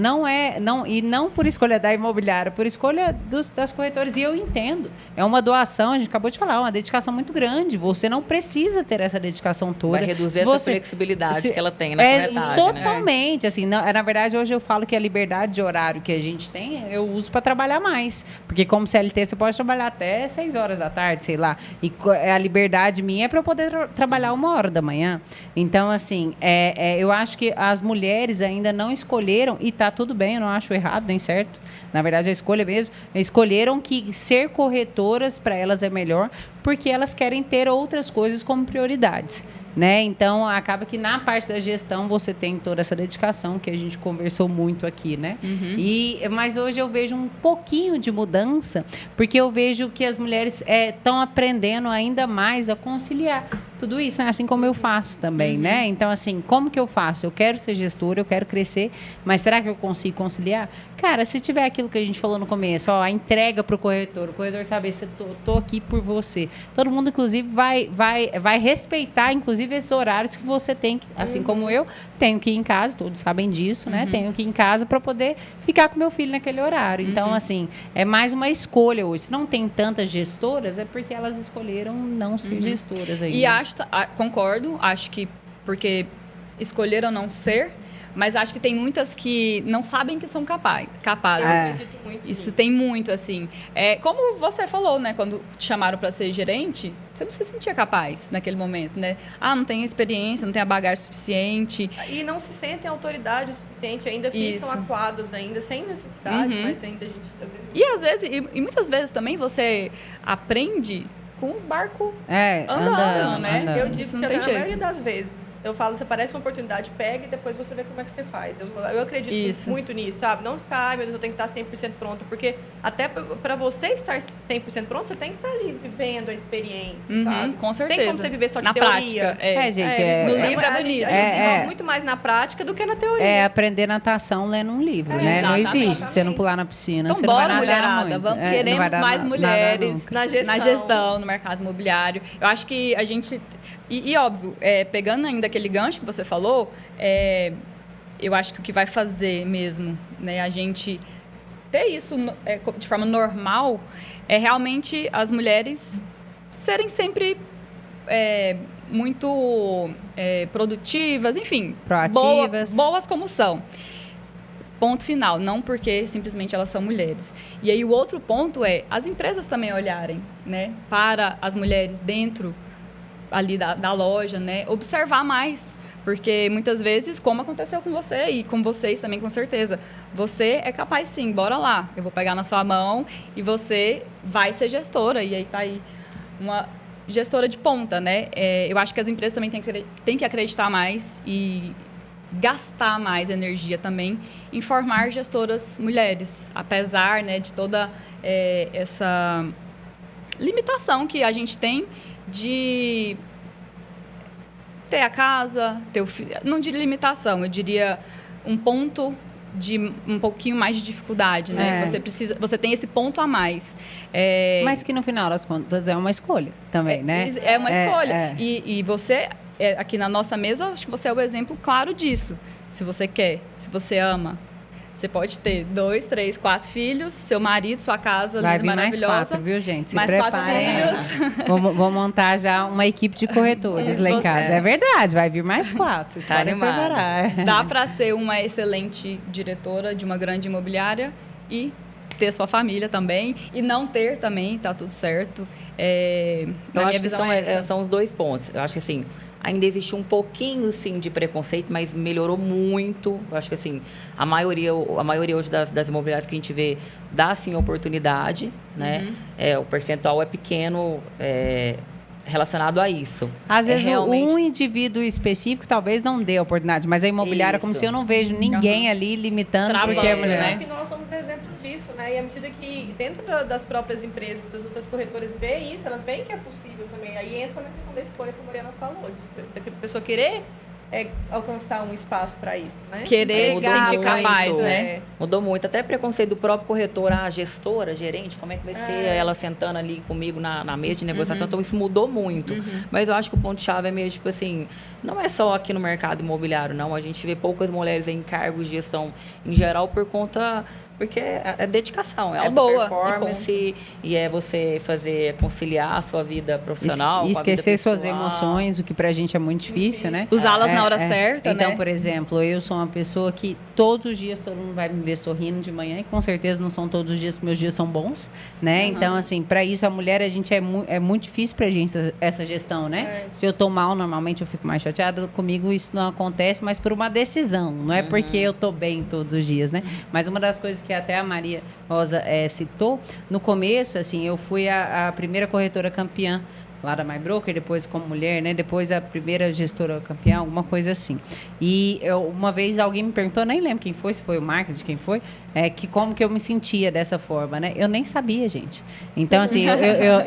E não por escolha da imobiliária, por escolha das corretoras. E eu entendo. É uma doação, a gente acabou de falar, uma dedicação muito grande. Você não precisa ter essa dedicação toda. Vai reduzir essa flexibilidade que ela tem na corretagem. Totalmente. Né? Assim, na verdade, hoje eu falo que a liberdade de horário que a gente tem, eu uso para trabalhar mais. Porque como CLT, você pode trabalhar até 6 horas da tarde, sei lá. E a liberdade minha é para eu poder trabalhar 1h da manhã. Então, assim, eu acho que as mulheres ainda não escolheram, e está tudo bem, eu não acho errado nem certo. Na verdade, a escolha mesmo, escolheram que ser corretoras para elas é melhor, porque elas querem ter outras coisas como prioridades. Né? Então, acaba que na parte da gestão você tem toda essa dedicação que a gente conversou muito aqui, né? Mas hoje eu vejo um pouquinho de mudança, porque eu vejo que as mulheres estão aprendendo ainda mais a conciliar tudo isso, né? Assim como eu faço também, né? Então, assim, como que eu faço? Eu quero ser gestora, eu quero crescer, mas será que eu consigo conciliar? Cara, se tiver aquilo que a gente falou no começo, a entrega para o corretor saber se eu tô aqui por você. Todo mundo, inclusive, vai respeitar, inclusive, esses horários que você tem, assim como eu, tenho que ir em casa, todos sabem disso, né? Tenho que ir em casa para poder ficar com meu filho naquele horário. Então, assim, é mais uma escolha hoje. Se não tem tantas gestoras, é porque elas escolheram não ser gestoras ainda. E concordo, acho que porque escolheram não ser, mas acho que tem muitas que não sabem que são capazes. Eu acredito muito Isso nisso. tem muito, assim. Como você falou, né? Quando te chamaram para ser gerente, você não se sentia capaz naquele momento, né? Não tem experiência, não tem a bagagem suficiente. E não se sentem autoridade o suficiente, ainda ficam acuadas ainda, sem necessidade, mas ainda a gente tá vendo. E às vezes, e muitas vezes também você aprende com o barco andando, né? Eu digo Isso não que tem na jeito. maioria das vezes, eu falo, você parece uma oportunidade, pega e depois você vê como é que você faz. Eu acredito muito nisso, sabe? Não ficar, meu Deus, eu tenho que estar 100% pronta, porque até para você estar 100% pronto, você tem que estar ali vivendo a experiência, sabe? Com certeza. Tem como você viver só de na teoria. prática. Gente, no livro é A bonito. gente desenvolve muito mais na prática do que na teoria. É aprender natação lendo um livro, né? Não exatamente. existe. Você não pular na piscina, Então, você não vai bora, nadar mulherada. muito. Queremos mais mulheres Na na gestão, no mercado imobiliário. Eu acho que a gente... E óbvio, pegando ainda aquele gancho que você falou, eu acho que o que vai fazer mesmo, né, a gente ter isso de forma normal é realmente as mulheres serem sempre muito produtivas, enfim, proativas, boas como são. Ponto final, não porque simplesmente elas são mulheres. E aí o outro ponto é as empresas também olharem, né, para as mulheres dentro ali da loja, né, observar mais, porque muitas vezes, como aconteceu com você e com vocês também, com certeza, você é capaz sim, bora lá, eu vou pegar na sua mão e você vai ser gestora, e aí tá aí uma gestora de ponta, né? Eu acho que as empresas também têm que acreditar mais e gastar mais energia também em formar gestoras mulheres, apesar, né, de toda essa limitação que a gente tem de ter a casa, ter o filho. Não de limitação, eu diria um ponto de um pouquinho mais de dificuldade, né? Você tem esse ponto a mais. Mas que no final das contas é uma escolha também, né? É uma escolha. E você, aqui na nossa mesa, acho que você é o exemplo claro disso. Se você quer, se você ama, você pode ter 2, 3, 4 filhos, seu marido, sua casa vai linda, vir maravilhosa. Mais 4, viu, gente? Se mais preparem. 4 filhos. Vou montar já uma equipe de corretores lá em casa. É verdade, vai vir mais 4. Vocês podem se preparar. Dá para ser uma excelente diretora de uma grande imobiliária e ter sua família também. E não ter também, tá tudo certo. Eu acho que são os 2 pontos. Eu acho que, assim, ainda existe um pouquinho, sim, de preconceito, mas melhorou muito. Eu acho que, assim, a maioria hoje das imobiliárias que a gente vê dá, sim, oportunidade, né? O percentual é pequeno relacionado a isso. Às vezes, realmente... um indivíduo específico talvez não dê oportunidade, mas a imobiliária, como se eu não vejo ninguém ali limitando porque é mulher. Eu acho que nós somos exemplo disso, né? E à medida que dentro das próprias empresas, das outras corretoras veem isso, elas veem que é possível também. Aí entra na questão da escolha que a Mariana falou, de a pessoa querer alcançar um espaço para isso, né? Querer se Agregar sentir pra capaz, isso, né? Mudou muito. Até preconceito do próprio corretor, a gestora, a gerente, como é que vai ser ela sentando ali comigo na mesa de negociação. Então, isso mudou muito. Mas eu acho que o ponto-chave é meio, tipo assim, não é só aqui no mercado imobiliário, não. A gente vê poucas mulheres em cargos de gestão em geral por conta... Porque é dedicação, é alta boa, performance e é você conciliar a sua vida profissional E com a vida esquecer suas pessoal. emoções, o que pra gente é muito difícil, né? Usá-las na hora certa, Então, né? por exemplo, eu sou uma pessoa que todos os dias todo mundo vai me ver sorrindo de manhã e com certeza não são todos os dias que meus dias são bons, né? Então, assim, para isso a mulher, a gente é muito difícil pra gente essa gestão, né? Se eu tô mal, normalmente eu fico mais chateada. Comigo isso não acontece, mas por uma decisão, não é porque eu tô bem todos os dias, né? Mas uma das coisas que até a Maria Rosa citou, no começo, assim, eu fui a primeira corretora campeã lá da My Broker, depois como mulher, né? Depois a primeira gestora campeã, alguma coisa assim. E uma vez alguém me perguntou, nem lembro quem foi, se foi o marketing, quem foi, que como que eu me sentia dessa forma, né? Eu nem sabia, gente. Então, assim,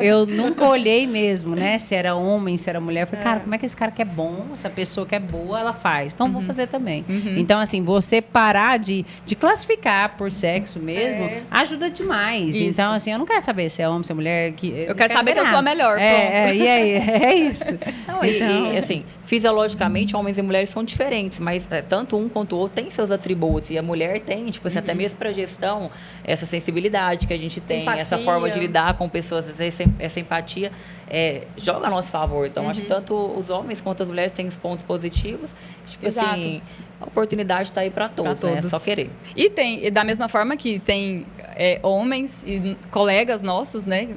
eu nunca olhei mesmo, né? Se era homem, se era mulher. Eu falei, cara, como é que esse cara que é bom, essa pessoa que é boa, ela faz. Então, vou fazer também. Então, assim, você parar de classificar por sexo mesmo, ajuda demais. Isso. Então, assim, eu não quero saber se é homem, se é mulher. Eu quero saber que eu sou a melhor, pronto. E aí, é isso. Não, e, assim, fisiologicamente, homens e mulheres são diferentes, mas tanto um quanto o outro tem seus atributos. E a mulher tem, tipo assim, até mesmo para gestão, essa sensibilidade que a gente tem, Empatia. essa forma de lidar com pessoas, essa empatia, joga a nosso favor. Então, acho que tanto os homens quanto as mulheres têm os pontos positivos. Tipo Exato. assim, a oportunidade está aí para todos, né? É só querer. E da mesma forma que tem homens e colegas nossos, né?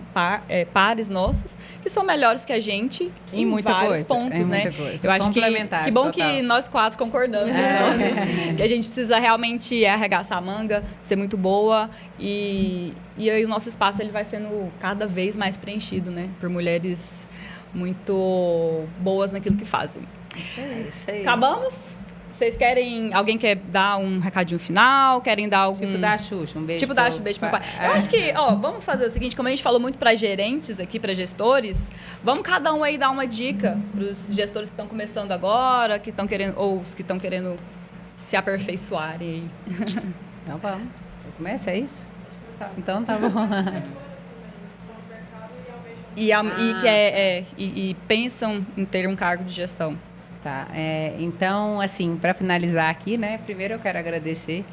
Pares nossos, que são melhores que a gente em muita vários coisa, pontos, em né? muita coisa. Eu acho que Complementares, bom total. que nós quatro concordamos, então, que a gente precisa realmente arregaçar a manga, ser muito boa e aí o nosso espaço ele vai sendo cada vez mais preenchido, né? Por mulheres muito boas naquilo que fazem. É isso aí. Acabamos? Vocês querem... Alguém quer dar um recadinho final? Querem dar algum... Tipo da Xuxa, um beijo. Tipo da beijo pro meu pai. Eu acho que, vamos fazer o seguinte, como a gente falou muito para gerentes aqui, para gestores, vamos cada um aí dar uma dica para os gestores que estão começando agora, que estão querendo, ou os que estão querendo se aperfeiçoarem. Então vamos. Começa, é isso? Então tá bom. E pensam em ter um cargo de gestão. Tá, então, assim, para finalizar aqui, né, primeiro eu quero agradecer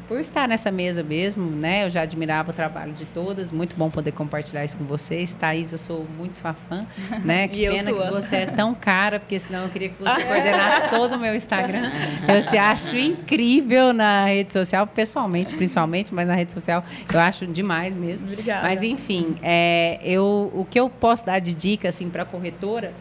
por estar nessa mesa mesmo, né, eu já admirava o trabalho de todas, muito bom poder compartilhar isso com vocês. Thaís, eu sou muito sua fã, né, que pena que você é tão cara, porque senão eu queria que você coordenasse todo o meu Instagram. Eu te acho incrível na rede social, pessoalmente, principalmente, mas na rede social eu acho demais mesmo. Obrigada. Mas, enfim, o que eu posso dar de dica, assim, para a corretora,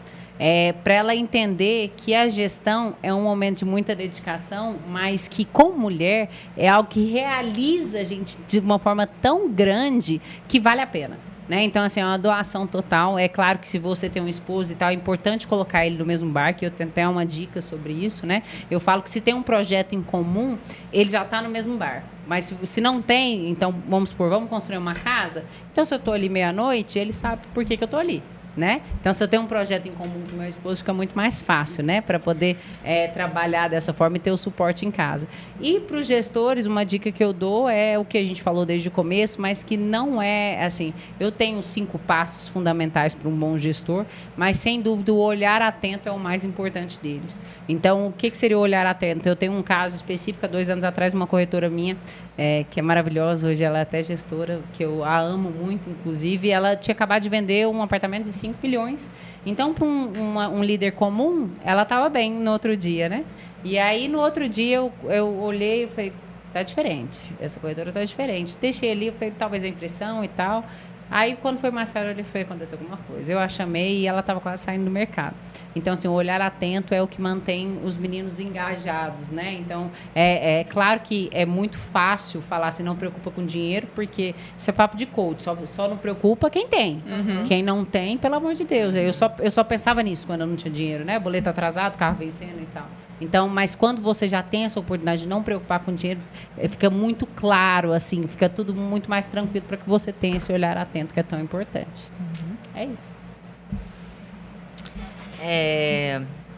para ela entender que a gestão é um momento de muita dedicação, mas que, como mulher, é algo que realiza a gente de uma forma tão grande que vale a pena. Né? Então, assim, é uma doação total. É claro que se você tem um esposo e tal, é importante colocar ele no mesmo barco. Eu tenho até uma dica sobre isso, né? Eu falo que se tem um projeto em comum, ele já está no mesmo barco. Mas se não tem, então, vamos supor, vamos construir uma casa. Então, se eu estou ali meia-noite, ele sabe por que eu estou ali. Né? Então, se eu tenho um projeto em comum com meu esposo, fica muito mais fácil, né? Para poder trabalhar dessa forma e ter o suporte em casa. E para os gestores, uma dica que eu dou é o que a gente falou desde o começo, mas que não é assim. Eu tenho 5 passos fundamentais para um bom gestor, mas sem dúvida o olhar atento é o mais importante deles. Então, o que seria o olhar atento? Eu tenho um caso específico, há 2 anos atrás, uma corretora minha, que é maravilhosa, hoje ela é até gestora, que eu a amo muito, inclusive, ela tinha acabado de vender um apartamento de 5 milhões. Então, para um líder comum, ela estava bem no outro dia, né? E aí, no outro dia, eu olhei e falei, tá diferente, essa corretora tá diferente. Deixei ali, eu falei, talvez a impressão e tal. Aí, quando foi mais tarde, eu falei, aconteceu alguma coisa. Eu a chamei e ela estava quase saindo do mercado. Então, assim, o olhar atento é o que mantém os meninos engajados, né? Então, é claro que é muito fácil falar assim, não preocupa com dinheiro, porque isso é papo de coach, só não preocupa quem tem. Uhum. Quem não tem, pelo amor de Deus. Eu só pensava nisso quando eu não tinha dinheiro, né? Boleto atrasado, carro vencendo e tal. Então, mas quando você já tem essa oportunidade de não preocupar com dinheiro, fica muito claro, assim, fica tudo muito mais tranquilo para que você tenha esse olhar atento que é tão importante. Uhum. É isso.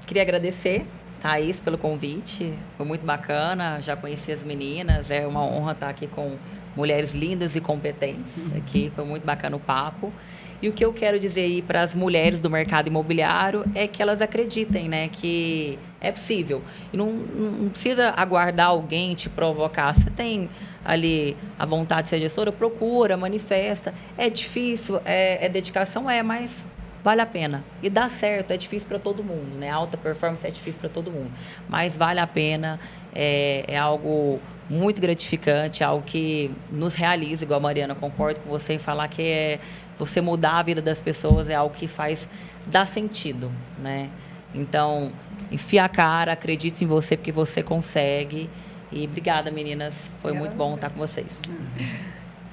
Queria agradecer Thaís, pelo convite. Foi muito bacana. Já conheci as meninas. É uma honra estar aqui com mulheres lindas e competentes aqui. Foi muito bacana o papo. E o que eu quero dizer aí para as mulheres do mercado imobiliário é que elas acreditem, né, que é possível. E não precisa aguardar alguém te provocar. Você tem ali a vontade de ser gestora, procura, manifesta. É difícil, é dedicação, mas vale a pena. E dá certo, é difícil para todo mundo, né? Alta performance é difícil para todo mundo. Mas vale a pena, é algo muito gratificante, algo que nos realiza, igual a Mariana, concordo com você em falar que você mudar a vida das pessoas é algo que dá sentido, né? Então, enfia a cara, acredite em você, porque você consegue. E obrigada, meninas. Foi muito bom estar com vocês.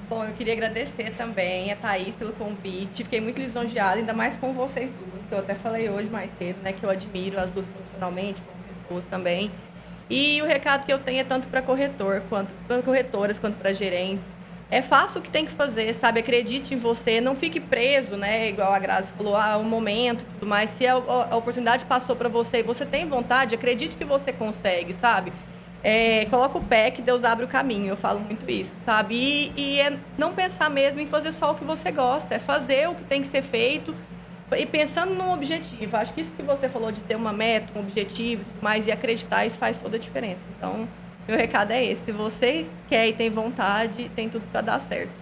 Bom, eu queria agradecer também a Thaís pelo convite. Fiquei muito lisonjeada, ainda mais com vocês duas, que eu até falei hoje mais cedo, né? Que eu admiro as duas profissionalmente, como pessoas também. E o recado que eu tenho é tanto para corretoras, quanto para gerentes. É fácil o que tem que fazer, sabe? Acredite em você, não fique preso, né? Igual a Grazi falou, um momento e tudo mais. Se a oportunidade passou para você e você tem vontade, acredite que você consegue, sabe? Coloca o pé que Deus abre o caminho, eu falo muito isso, sabe? E é não pensar mesmo em fazer só o que você gosta, é fazer o que tem que ser feito e pensando num objetivo. Acho que isso que você falou de ter uma meta, um objetivo, mas e acreditar, isso faz toda a diferença. Então, meu recado é esse, se você quer e tem vontade, tem tudo para dar certo.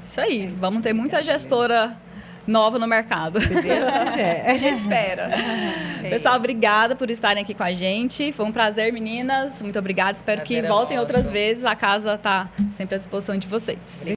Isso aí, vamos ter muita gestora nova no mercado. Se Deus quiser. A gente espera. Pessoal, obrigada por estarem aqui com a gente. Foi um prazer, meninas. Muito obrigada. Espero que voltem outras vezes. A casa está sempre à disposição de vocês.